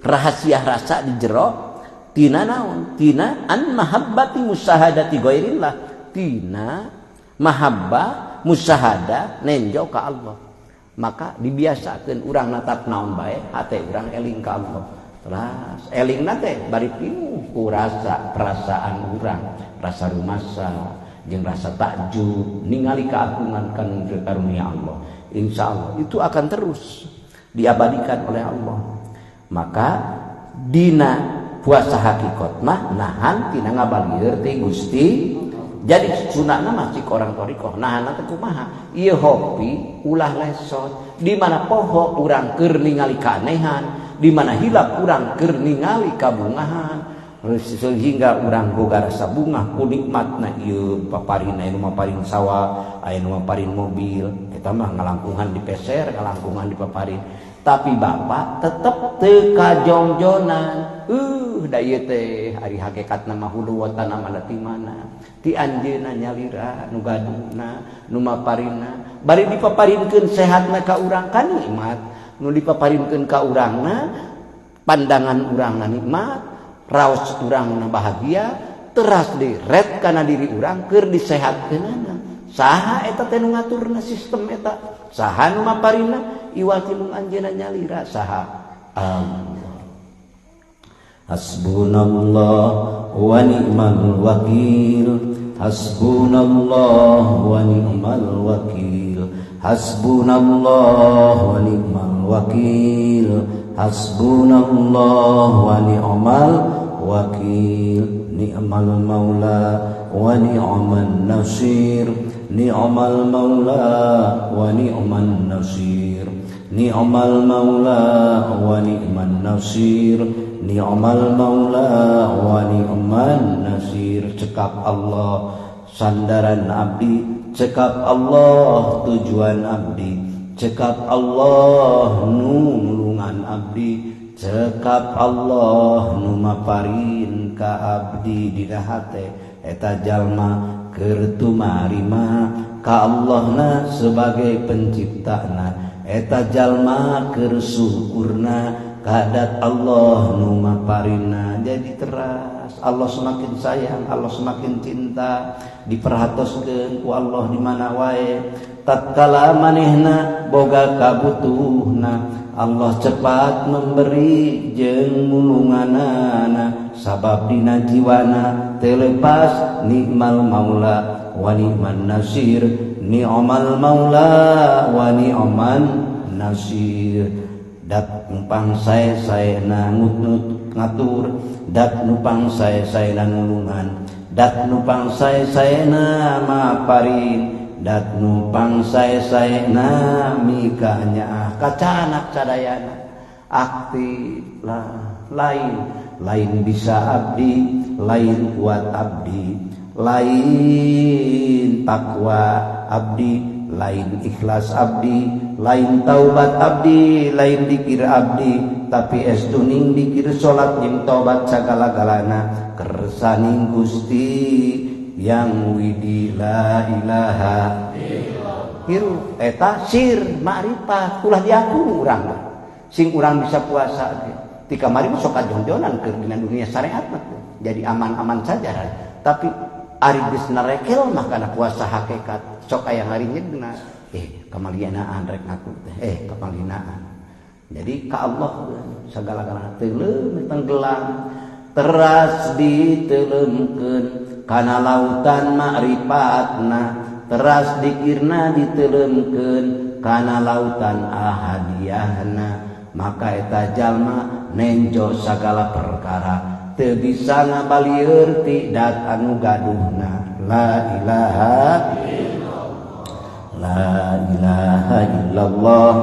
rahasia rasa di jero tina naon, tina an mahabbati musyahadati ghairillah, tina mahabbah musyahada nenjo ka Allah. Maka dibiasakeun urang natap naon bae hate urang eling ka Allah. Terus elingna teh bari pinuh ku rasa perasaan urang, rasa rumasa jeung rasa takjub ningali keagungan karunia Allah. Insyaallah itu akan terus diabadikan oleh Allah. Maka dina puasa hakikat mah nahan tina ngabalieur ti Gusti. Jadi sunatna mah cik orang thariqah nahan teh kumaha? Ieu hopi ulah lesot, di mana poho urang keur ningali kaanehan, di mana hilap urang keur ningali kabungahan, sehingga urang boga rasa bungah ku nikmatna ieu paparina anu maparin sawah, anu maparin mobil, eta mah ngalangkungan dipeser, ngalangkungan dipaparin. Tapi bapak tetep teu kajongjonan. Da ieu teh ari hakikatna mah hulu watana mah ti mana? Ti anjeunna nyalira nu gaduna, nu maparina. Bari dipaparinkeun sehatna ka urang kan nikmat. Nu dipaparinkeun ka urangna pandangan urangna nikmat, raos urangna bahagia, teras diret kana diri urang keur disehatkeunana. Saha eta teh nu ngaturna sistem eta? Saha nu maparina? Iwal ti nu anjeunna nyalira saha? Allah. Hasbunallah wa ni'mal wakil. Hasbunallah wa ni'mal wakil. Hasbunallah wa ni'mal wakil. Hasbunallah wa ni'mal wakil. Ni'mal maula wa ni'man nasir. Ni'mal maula wa ni'man nasir. Ni'mal maula wa ni'man nasir. ni'mal maula wa ni'man nasir. Cekap Allah sandaran abdi, cekap Allah tujuan abdi, cekap Allah nulungan abdi, cekap Allah nu maparin ka abdi dina hate eta jalma keur tumarima ka Allahna sebagai penciptana, eta jalma keur syukurna kadat Allah nu maparina. Jadi teras Allah semakin sayang, Allah semakin cinta, diperhatoskeun ku Allah di mana wae. Tatkala manehna boga kabutuhna, Allah cepat memberi jeung mulunganana, sabab dina jiwana telepas nikmal maula wa ni'man nasir, ni'mal maula wa ni'man nasir. Dat numpang sae-saena ngut-ngut ngatur, dat numpang sae-saena nulungan, dat numpang sae-saena maparin, dat numpang sae-saena mika nyaah kacanak cadayana. Aktif lah lain bisa abdi, lain kuat abdi, lain takwa abdi, lain ikhlas abdi, lain taubat abdi, lain dikir abdi. Tapi estuning dikir salat jeung taubat sagala-galana kersaning Gusti yang widi la ilaha illallah. Hirup eta sir makrifat ulah diaku urang sing urang bisa puasa ge. Ti kamari sok kajonjonan keur dina dunia syariat mah jadi aman-aman saja. Tapi ari geus narekel mah kana puasa hakikat sok aya ngarinyegna kamalianaan rek ngaku teh kamalianaan. Jadi ka Allah sagala-galana teuleum tenggelam teras diteuleumkeun kana lautan ma'rifatna, teras dikirna diteuleumkeun kana lautan ahadiyahna. Maka eta jalma nenjo sagala perkara, teu bisa ngabalieur ti dat anu gaduhna. La ilaha illallah, la ilaha illallah,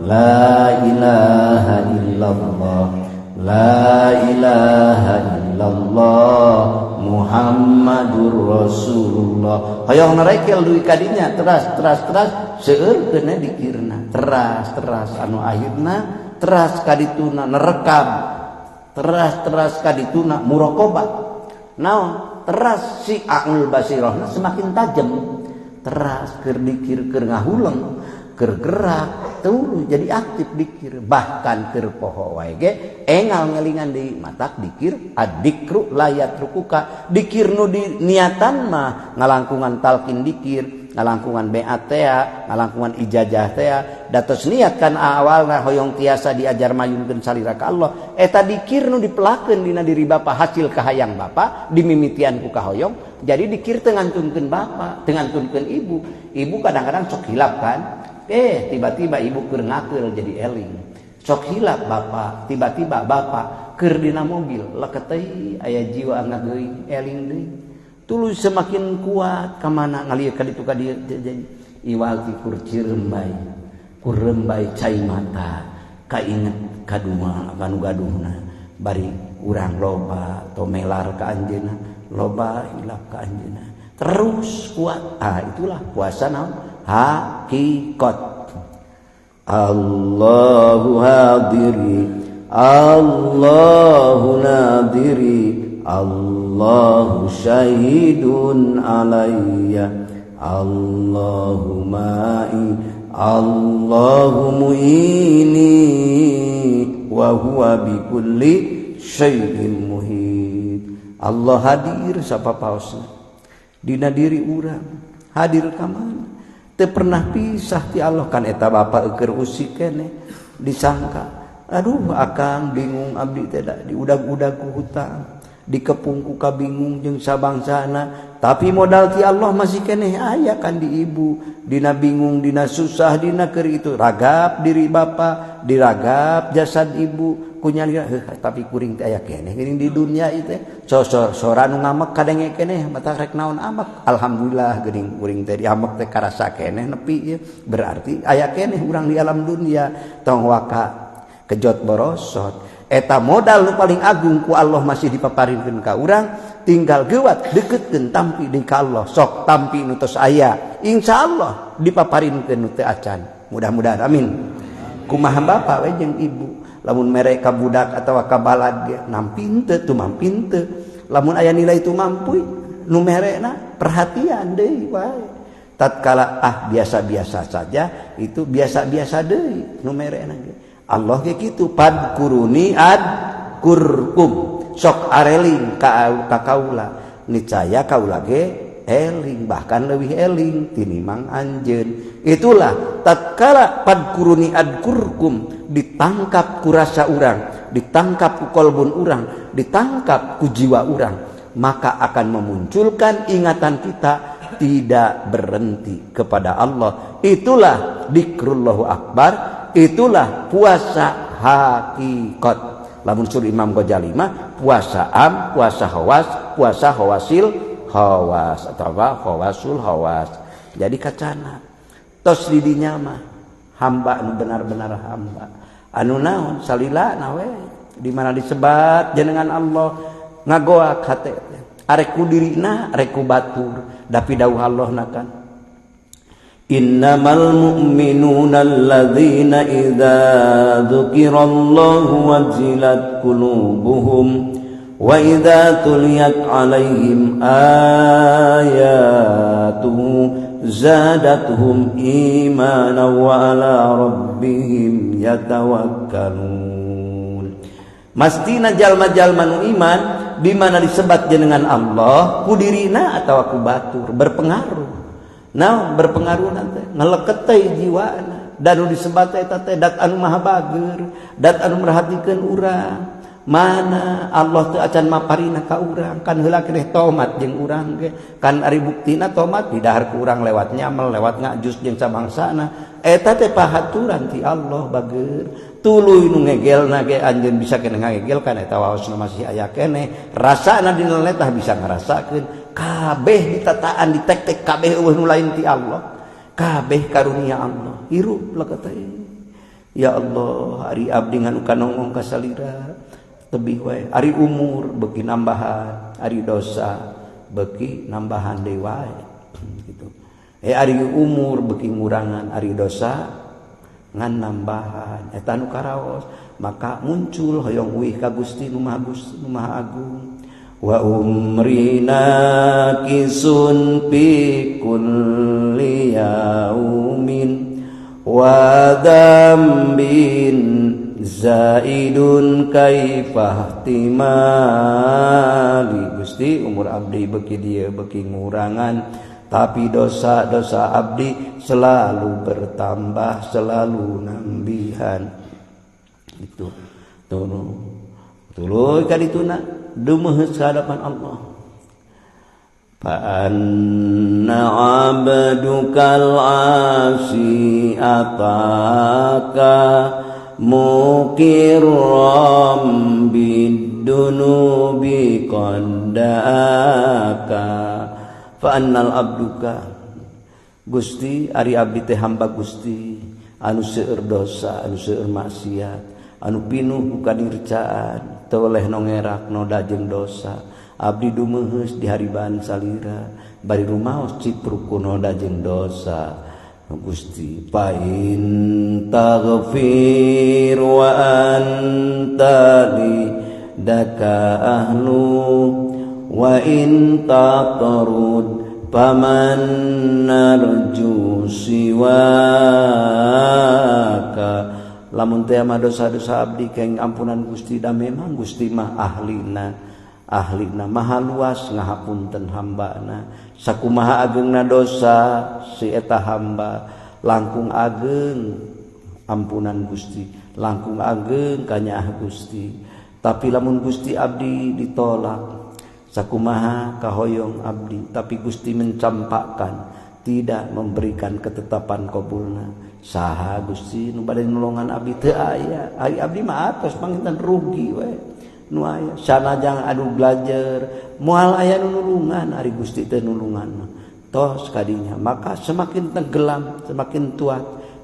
la ilaha illallah, la ilaha illallah Muhammadur Rasulullah. Hoyong narekel duwi kadinya teras seueur keuna dikirna, teras anu akhirna teras kadituna nerekam, teras kadituna muraqabah. Naon? Teras si aqlul basirahna semakin tajam, teras keur dikir keur ngahuleng, keur gerak tuluy jadi aktif dikir, bahkan keur poho wae ge engal ngelingan deui matak dikir adzikru layat rukuka. Dikir nu diniatan mah ngalangkungan talqin dikir, ngalangkungan beat teh, ngalangkungan ijazah teh, datos niat kan awalna hoyong tiasa diajar mayunkeun salira ka Allah. Eta dikir nu dipelakeun dina diri bapa hasil kahayang bapa dimimitian ku ka hoyong. Jadi dikir teu ngantunkeun bapa, teu ngantunkeun ibu. Ibu kadang-kadang sok hilap kan. Tiba-tiba ibu keur ngakeul jadi eling. Sok hilap bapa, tiba-tiba bapa keur dina mobil leket teh aya jiwa anak geuing eling deui. Tuluy semakin kuat ka mana ngalieu ka ditu ka dieu jadi iwal ti kurembai cai mata kainget kadua anu gaduhna bari urang loba tomelar ka anjeunna loba hilap ka anjeunna terus kuat. Itulah puasa naon hakikat. Allahu hadiri, Allahu nadiri, Allahu syahidun alayya, Allahu ma'i, Allahu mu'ini, wa huwa bikulli syai'in muhit. Allah hadir sapapaosna dina diri urang, hadir ka mana? Teu pernah pisah ti Allah kan eta bapa keur usik keneh disangka. Aduh akang bingung abdi teh da diudag-udag ku hutang, dikepung ku kabingung jeung sabangsana, tapi modal ti Allah masih keneh aya kan di ibu, dina bingung, dina susah, dina keur itu ragap diri bapa, diragap jasad ibu kunyalira tapi kuring teh aya keneh geuning di dunia ieu teh. Sora nu ngamek kadenge keneh mata rek naon amek. Alhamdulillah geuning kuring teh diamek teh karasa keneh nepi ieu. Berarti aya keneh urang di alam dunia tong waka kejot borosot eta modal nu paling agung ku Allah masih dipaparinkeun ka urang, tinggal gewat deketkeun tampi deui ka Allah, sok tampi nu tos aya insyaallah dipaparinkeun nu teu acan. Mudah-mudahan amin. Kumaha bapak we jeung ibu lamun mere ka budak atawa ka balad ge nampi henteu tu mampi henteu, lamun aya nilai tu mampu nu merena perhatian deui wae. Tatkala biasa-biasa saja itu biasa-biasa deui nu merena ge. Allah ge kitu padkuruni adkurkum, sok areling ka kaula nicaya kaula ge eling, bahkan leuwih eling tinimang anjeun. Itulah tatkala padkuruni adkurkum ditangkap ku rasa urang, ditangkap ku kolbun urang, ditangkap ku jiwa urang, maka akan memunculkan ingatan kita tidak berhenti kepada Allah. Itulah dzikrullahu akbar, itulah puasa hakikat. Lamun sur Imam Ghazali mah puasa am, puasa hawas, puasa hawasil hawas atau hawasul hawas. Jadi kacana tos didinya mah hamba anu benar-benar hamba anu naon salilana we di mana disebat jenengan Allah ngagoak hate arek ku dirina arek ku batur tapi dawuh Allah nakan innamal mu'minuna alladzina idza dzukirallahu wajilat qulubuhum wa idza tuliyat alaihim ayatuhu zadatuhum imana wa ala rabbihim yatawakkalun. Mastina jalma-jalma nu iman di mana disebat jenengan Allah ku dirina atawa ku batur berpengaruh. Nah, berpengaruh nanti ngeleket teh jiwana dan nu disebat eta teh dat anu maha bageur, dat anu merhatikeun urang. Mana Allah teu acan maparina ka urang kan heula keneh tomat jeung urang ge kan ari buktina tomat didahar ku urang lewat nyamal lewat ngajus jeung sabangsana eta teh pahaturan ti Allah bageur tuluy nu ngegelna ge anjeun bisa keneh ngagegel kan eta waosna masih aya keneh rasana dina tah bisa ngarasakeun kabeh ditataan ditek-tek kabeh eueuh nu lain ti Allah kabeh karunia Allah hirup leket teh ya Allah ari abdi nganu kanongong ka salira tebih wae ari umur beuki nambahan ari dosa beuki nambahan deui wae gitu ari umur beuki ngurangan ari dosa ngan nambahan eta nu karaos maka muncul hoyong wih ka Gusti nu Maha Agung wa umrina kisun fi kulli yaumin wa dzambin zaidun kaifah timali Gusti umur abdi beuki dieu beuki ngurangan tapi dosa-dosa abdi selalu bertambah selalu nambihan itu tuluy ka dituna dumeuheus ka hadapan Allah fa anna abdukal asi ataka mukirram bidunubi qandaka fa annal abduka Gusti ari abdi teh hamba Gusti anu seueur dosa anu seueur maksiat anu pinuh ku kadircaan teu oleh nongerak noda jeung dosa abdi dumeuheus di hariban salira bari rumaos cipruk ku noda jeung dosa Gusti fa in taghfir wa anta li daka ahlu wa in taqrud faman narju siwaka lamun teh mah dosa-dosa abdi keng ampunan Gusti da memang Gusti mah ahlina maha luas ngahapunten hambana sakumaha ageungna dosa si eta hamba langkung ageung ampunan Gusti langkung ageung kanyaah Gusti tapi lamun Gusti abdi ditolak sakumaha kahoyong abdi tapi Gusti mencampakkan tidak memberikan ketetapan qabulna saha Gusti nu bade nulungan abdi teu aya ari abdi mah atos panginten rugi we nu aya sanajang adu belajar moal aya nu nulungan ari Gusti teh nulungan tos kadinya maka semakin tenggelam semakin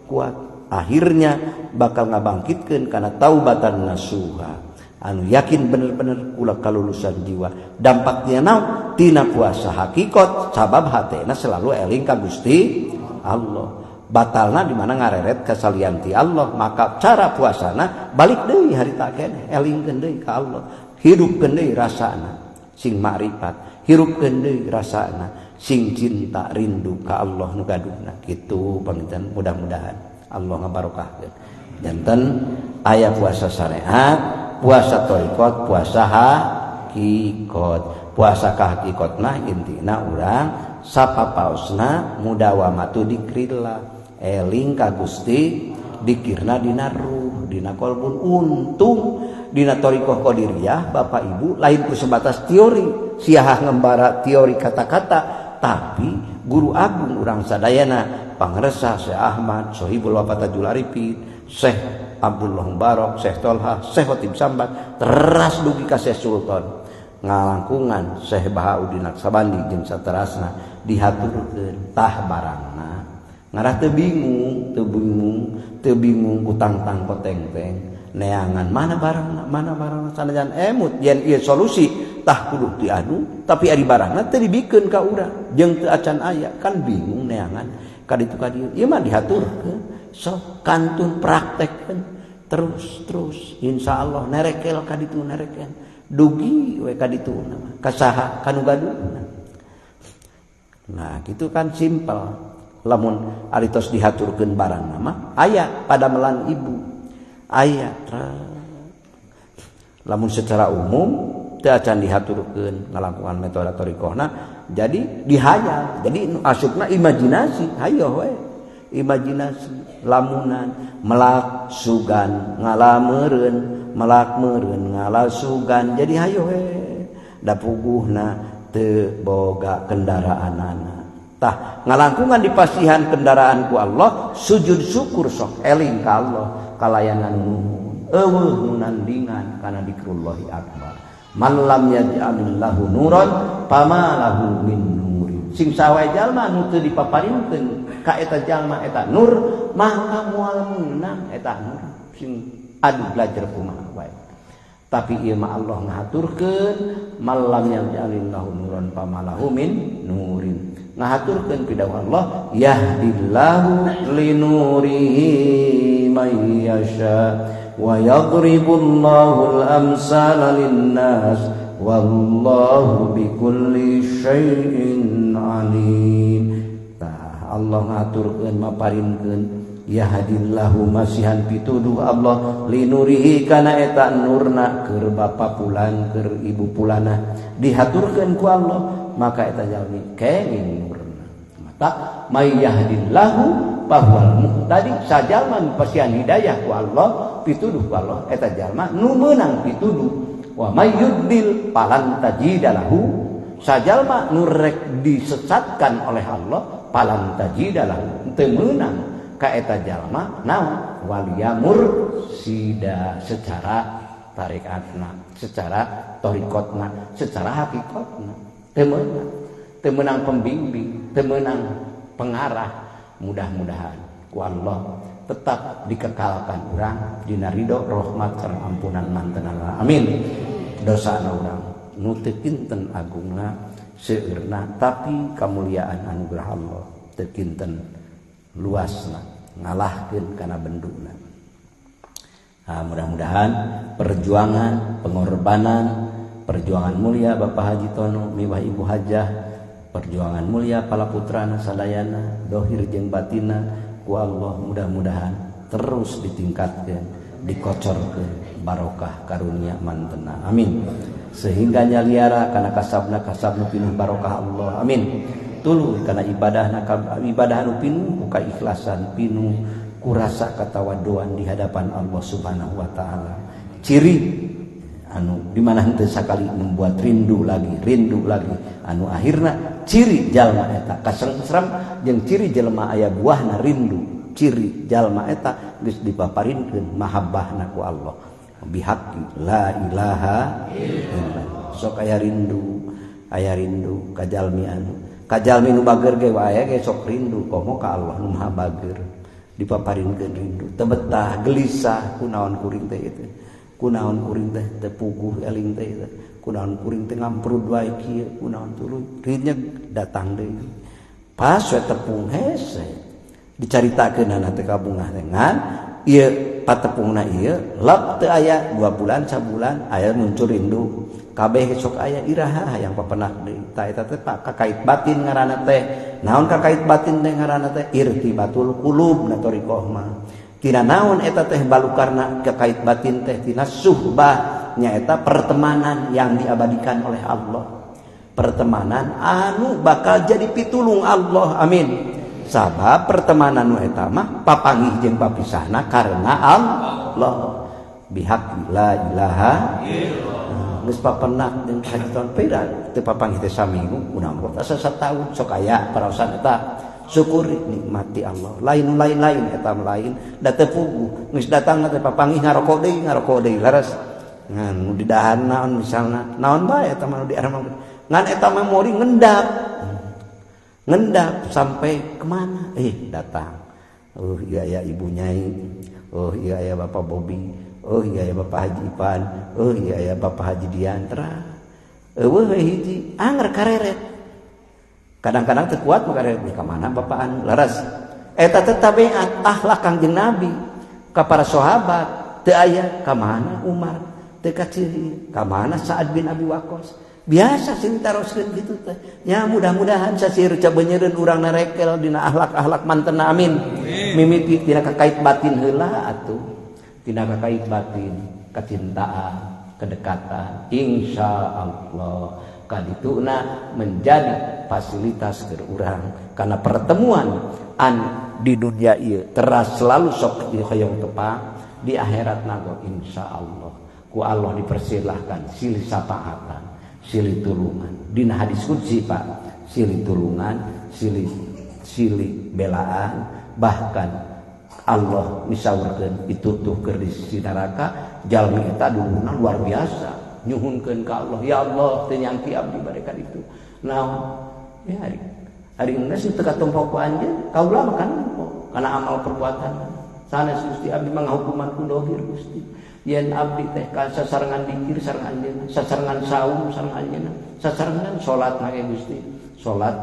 kuat akhirnya bakal ngabangkitkeun kana taubatan nasuha anu yakin bener-bener ulah kalulusan jiwa. Dampaknya naon? Tina puasa hakikat sabab hatena selalu eling ka Gusti Allah. Batalna di mana ngareret ka salian ti Allah, maka cara puasana balik deui harita keneh elingkeun deui ka Allah. Hidupkeun deui rasana sing makrifat, hirupkeun deui rasana sing cinta rindu ka Allah nu gaduhna. Kitu panginten mudah-mudahan Allah ngabarokahkeun. Janten aya puasa syariat, puasa thariqat, puasa hakikat. Puasa kahakikatna intina urang sapapaosna mudawamatu dikrillah. Eling ka Gusti dikirna dina ruh, dina qalbun. Untung dina thariqah qadiriyah Bapak Ibu lain ku sebatas teori, siah ngembara teori kata-kata, tapi guru agung urang sadayana pangresah Syekh Ahmad Sohibul Wafatajul Arifin, Syekh Abdullah Mubarak, Syekh Tolha, Syekh Khotib Sambat, teras dugi ka Syekh Sultan ngalangkungan Syekh Bahauddin Naksabandi jeung saterasna dihaturkeun tah barangna ngarah teu bingung utang tang poteng-teng neangan mana barangna sanajan emut yen ieu solusi tah kudu diadu tapi ari barangna teu dibikeun ka urang jeung teu acan aya kan bingung neangan kaditu kadieu ieu mah dihaturkeun sok kantun praktekkeun terus insyaallah nerekel kaditu nerekel dugi we kaditu ka saha kanu gaduhna. Nah gitu kan simpel. Lamun aritos dihaturkeun barang nama aya pada melan ibu aya lamun secara umum teu acan dihaturkeun ngalangkungan metode thariqahna jadi dihayal jadi asupna imajinasi hayo we imajinasi lamunan melak sugan ngalameureun melak meureun ngalasugan jadi hayo we da puguhna teu boga kendaraanana tah ngalangkungan di pasihan kendaraan ku Allah sujud syukur sok eling ka Allah kalayanan nuhun eueuh nu nandingan kana dikrullahi akbar man lam yaj'alillahu nuran fama lahu min nurin sing sawae jalma nu teu dipaparinkeun ka eta jalma eta nur maka moal meunang eta nur sing adu belajar kumaha wae tapi ieu mah Allah ngahaturkeun man lam yaj'alillahu nuran fama lahu min nurin ngahaturkeun pidawuh Allah yahdillahu linurihi may yasha wa yadribullahu al-amsala lin-nas wallahu bikulli syai'in alim. Tah Allah ngaturkeun maparinkeun yahdillahu masihan pituduh Allah linurihi kana eta nurna keur bapa pulan keur ibu pulana dihaturkeun ku Allah maka eta jalmi kenging nurna mata may yahdillahu bahwal muhtadi sajalma nu pasian hidayah ku Allah pituduh ku Allah eta jalma nu meunang pituduh wa may yudlil falan tajidalahu sajalma nu rek disesatkan oleh Allah falan tajidalahu teu meunang ka eta jalma naon waliyamur sida secara tarikatna secara thariqatna secara hakikatna temenang pembimbing, temenang pengarah. Mudah-mudahan ku Allah tetap dikekalkan urang dina ridho rahmat sareng ampunan mantenna. Amin. Dosana urang nu teu kinten agungna seueurna tapi kamuliaan anugerah Allah teu kinten luasna ngalahkeun kana benduna. Nah, mudah-mudahan perjuangan, pengorbanan, perjuangan mulia Bapak Haji Tono miwah Ibu Hajah, perjuangan mulia pala putrana sadayana dohir jeung batina ku Allah mudah-mudahan terus ditingkatkeun, dikocorkeun barokah karunia mantenna. Amin. Sehingga nyaliara kana kasabna kasab nu pinuh barokah Allah. Amin. Tuluy kana ibadah nu pinuh ku kaikhlasan, pinuh ku rasa katawaduan di hadapan Allah Subhanahu wa taala. Ciri anu dimana henteu sakali membuat rindu lagi anu akhirna ciri jalma eta kasengseram jeung ciri jelema aya buahna rindu ciri jalma eta geus dipaparinkeun mahabbahna ku Allah bihaqqi la ilaha illallah sok aya rindu ka jalmi nu bager ge wae ge sok rindu komo ka Allah nu maha bager dipaparinkeun rindu teu betah gelisah kunaon kuring teh itu kunaon kuring teh teu puguh eling teh kunaon kuring teh ngamprud wae kieu kunaon tuluy rinya datang deui pas we tepung hese dicaritakeunana teh kabungah teh ngan ieu patepungna ieu lep teu aya 2 bulan sabulan aya muncul rindu kabeh sok aya iraha hayang papenak deui ta eta teh kakait batin ngaranna teh naon kakait batin teh ngaranna teh irtibatul qulub na thariqah mah tina naon eta teh balukarna kakait batin teh tina suhbah nyaeta pertemanan yang diabadikan oleh Allah pertemanan anu bakal jadi pitulung Allah amin sabab pertemanan nu eta mah papanggih jeung papisahna karena Allah bihaq la ilaha illallah geus papenak jeung haji tahun pira teu papanggih teh saminggu mudah-mudahan asa sataun sok aya paraosan eta syukuri nikmati Allah lain eta lain da teu puguh geus datang teh papanggih ngarokok deui laras ngan di dahan naon misalna naon bae eta mah di arah ngan eta memori ngendap sampai kemana datang iya ya ibu Nyai iya ya Bapak Bobi iya ya Bapak Haji Ipan iya ya Bapak Haji Diantra hiji anger kareret kadang-kadang teu kuat kareret ka mana bapaan laras eta teh tabiat akhlak Kangjeng Nabi ka para sahabat teu aya ka mana Umar teu ka ciri ka mana Sa'ad bin Abi Waqqas biasa sing taroskeun kitu teh nya mudah-mudahan sasir cabeunyeun urang narekel dina akhlak-akhlak mantena amin mimiti tina kakait batin heula atuh tina kakait batin kecintaan kedekatan insyaallah kadituna menjadi fasilitas keur urang karena pertemuan di dunia ieu teras selalu sok dihoyong tepang di akhirat nago insyaallah ku Allah dipersilahkan silih sapaatan silih tulungan dina hadis qudsi Pak silih tulungan silih belaan bahkan Allah misaurkeun ditutuh keur di sisi neraka jalmi eta duluna luar biasa nyuhunkeun ka Allah ya Allah teu nyangki abdi bade ka ditu naon ya hari geus teu katompo ku anjeun kaula mah kan kana amal perbuatan sanes Gusti abdi manghukuman ku dohir Gusti yen abdi teh ka sasarengan dikir sareng anjeunna sasarengan saum sareng anjeunna sasarengan salat nage Gusti salat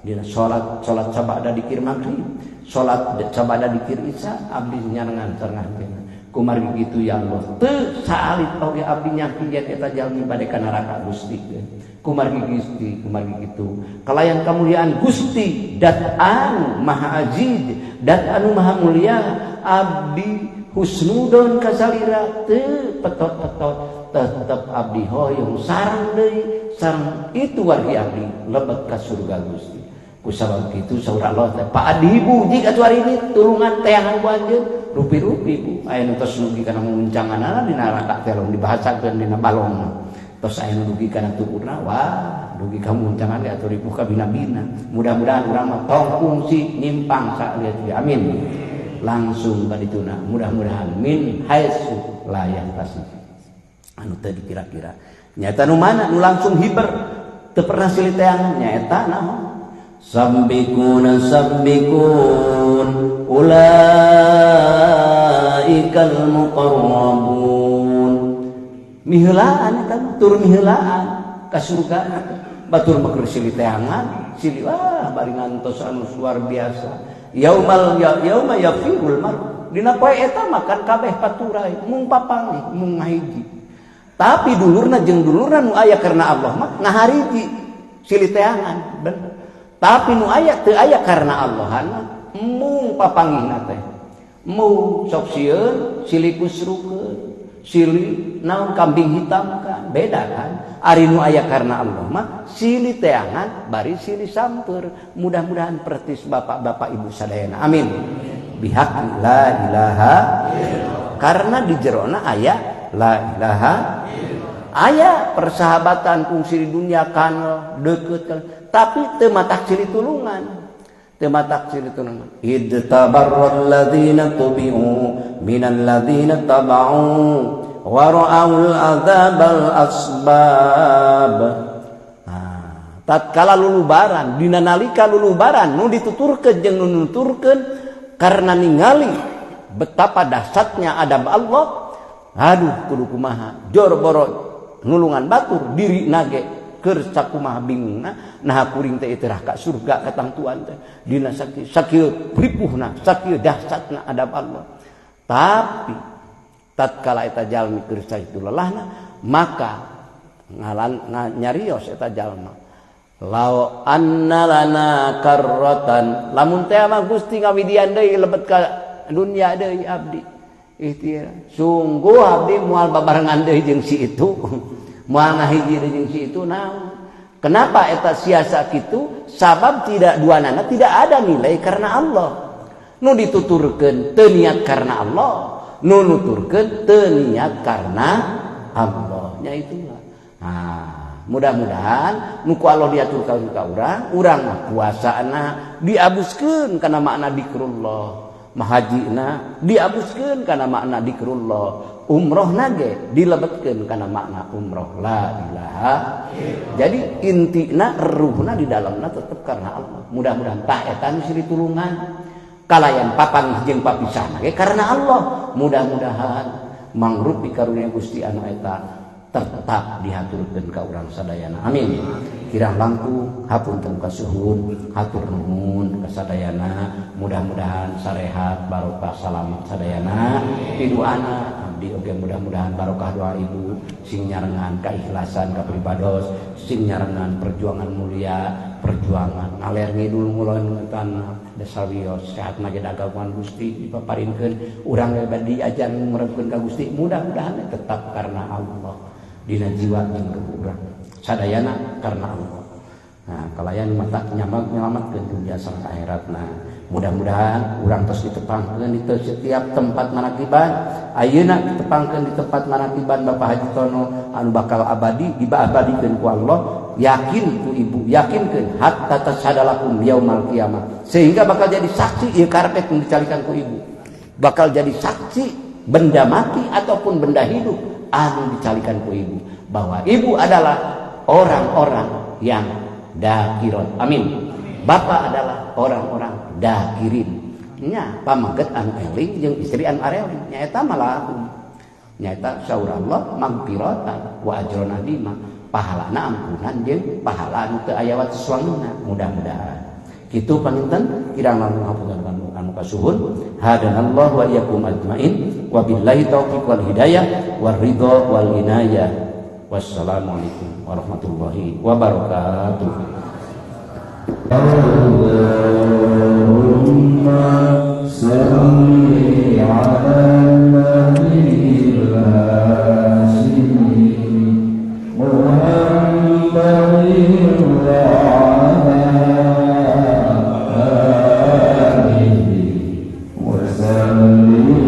dina salat sabada dikir maghrib salat sabada dikir isya abdi nyarengan sareng anjeunna kumargi kitu ya Allah teu saalit oge abdi nyangki yen eta jalmi bade ka neraka Gusti kumargi Gusti kumargi kitu kalayan kamuliaan Gusti dat anu maha aziz dat anu maha mulia abdi husnudon kasalira teu petot-petot tetep abdi hoyong sareng deui sareng itu wargi abdi lebet ka surga Gusti kusabab kitu saur Allah teh Pak Adi ibu jika atuari ini tulungan teangan ku anjeun rupi-rupi Bu aya nu tos nugi kana muncanganna dina neraka teh dibahasakeun dina balong tos aya nu dugi kana tukurna wah dugi ka muncangan ge atuh ribu ka bina-bina mudah-mudahan urang mah tong kungsi nyimpang sakalieu amin langsung kadituna mudah-mudahan min haitsu la yahtasib anu teh dikira-kira nyata nu mana nu langsung hiber teu pernah silih teangan nyaeta naon sabbikun ulaikal muqarrabun miheulaan kan tur miheulaan ka surga batur mah silih teangan silih bari ngantos anu luar biasa yauma yafirul mar dina poe eta makan kabeh paturai mung papanggih mung ngahiji tapi dulurna jeung dulurna nu aya karena Allah mah ngahariji silih teangan tapi nu aya teu aya karena Allahan mung papanggihna teh mung sok sieun silih kusrukeun silih naon kambing hitam kan beda kan ari nu aya karena Allah mah silih teangan bari silih sampeur mudah-mudahan pertis bapak-bapak ibu sadayana amin bihaq la ilaha karena di jerona aya la ilaha aya persahabatan kungsi di dunia kan deukeut tapi teu matak silih tulungan idtabarral ladzina tubi'u minal ladzina taba'u wa ra'aul adzabal asbab tatkala lulubaran dina nalika lulubaran nu dituturkeun jeung nu nuturkeun karena ningali betapa dahsyatnya adab Allah aduh kudu kumaha jor boro nulungan batur diri nage keur sakumaha bingungna nah kuring teh teh ka surga ka tangtuan teh dina sakieu ripuhna sakieu dahsyatna adab Allah. Tapi tatkala eta jalmi keur sakitu lelahna maka nyarios eta jalma law anna lana karratan lamun teh mah Gusti ngawidian deui lebet ka dunya deui abdi ikhtiar sungguh abdi moal babarengan deui jeung si itu moal ngahiji deui jeung si itu naon kenapa eta siasa kitu sabab tidak duanana tidak ada nilai karena Allah nu dituturkeun teu niat karena Allah nu nuturkeun teu niat karena Allah nya itulah. Nah, mudah-mudahan nuku Allah diaturkan ka urang mah puasana diabuskeun kana makna zikrullah, mahajina diabuskeun kana makna zikrullah, umroh nage dilebetkeun kana makna umroh la ilaha. Jadi intina ruhna di dalamna tetep karena Allah. Mudah-mudahan tah eta nu siri tulungan kalayan papanggih jeung papisah ge karena Allah. Mudah-mudahan mangrupi karunia Gusti anu eta tetap dihaturkeun ka urang sadayana. Amin. Kirang langkung hapunten kasuhun, hatur nuhun ka sadayana. Mudah-mudahan sarehat barokah salamet sadayana. Piduana abdi oge mudah-mudahan barokah doa ibu sing nyarengan kaikhlasan kapribados, sing nyarengan perjuangan mulia, perjuangan ngaler ngidul ngulon ngeuntan desawios sehatna ge dagawan Gusti dipaparinkeun urang we badi ajan merepkeun ka Gusti mudah-mudahan tetap karena Allah dina jiwa jeung ruh urang sadayana karena Allah. Nah kalayan mata nyelametkeun dunya sareng akhiratna mudah-mudahan urang tos ditepangkeun di setiap tempat manakiban ayeuna ditepangkeun di tempat manakiban Bapak Haji Tono anu bakal abadi diabadikeun ku Allah. Yakin ku ibu yakinkeun hatta tasyhadalakum yaumal qiyamah sehingga bakal jadi saksi ieu karpet yang dicalikan ku ibu bakal jadi saksi benda mati ataupun benda hidup anu dicalikan ku ibu bahwa ibu adalah orang-orang yang dakiron. Amin. Bapak adalah orang-orang dakirin nya pamangket anu eling jeung istri anu areling nyaeta malahum nyaeta saurallah magfiratan wa ajrun azima pahalana ampunan jeung pahala anu teu aya wates wangunna. Mudah-mudahan kitu panginten kirang langkung hapunten anu kasuhun hadanallahu wa iyyakum ajmain wa billahi taufiq wal hidayah war ridha wal inayah. Wassalamualaikum warahmatullahi wabarakatuh. Allahumma shalli ala nabiyil Muhammadin wa ala alihi wa sallim.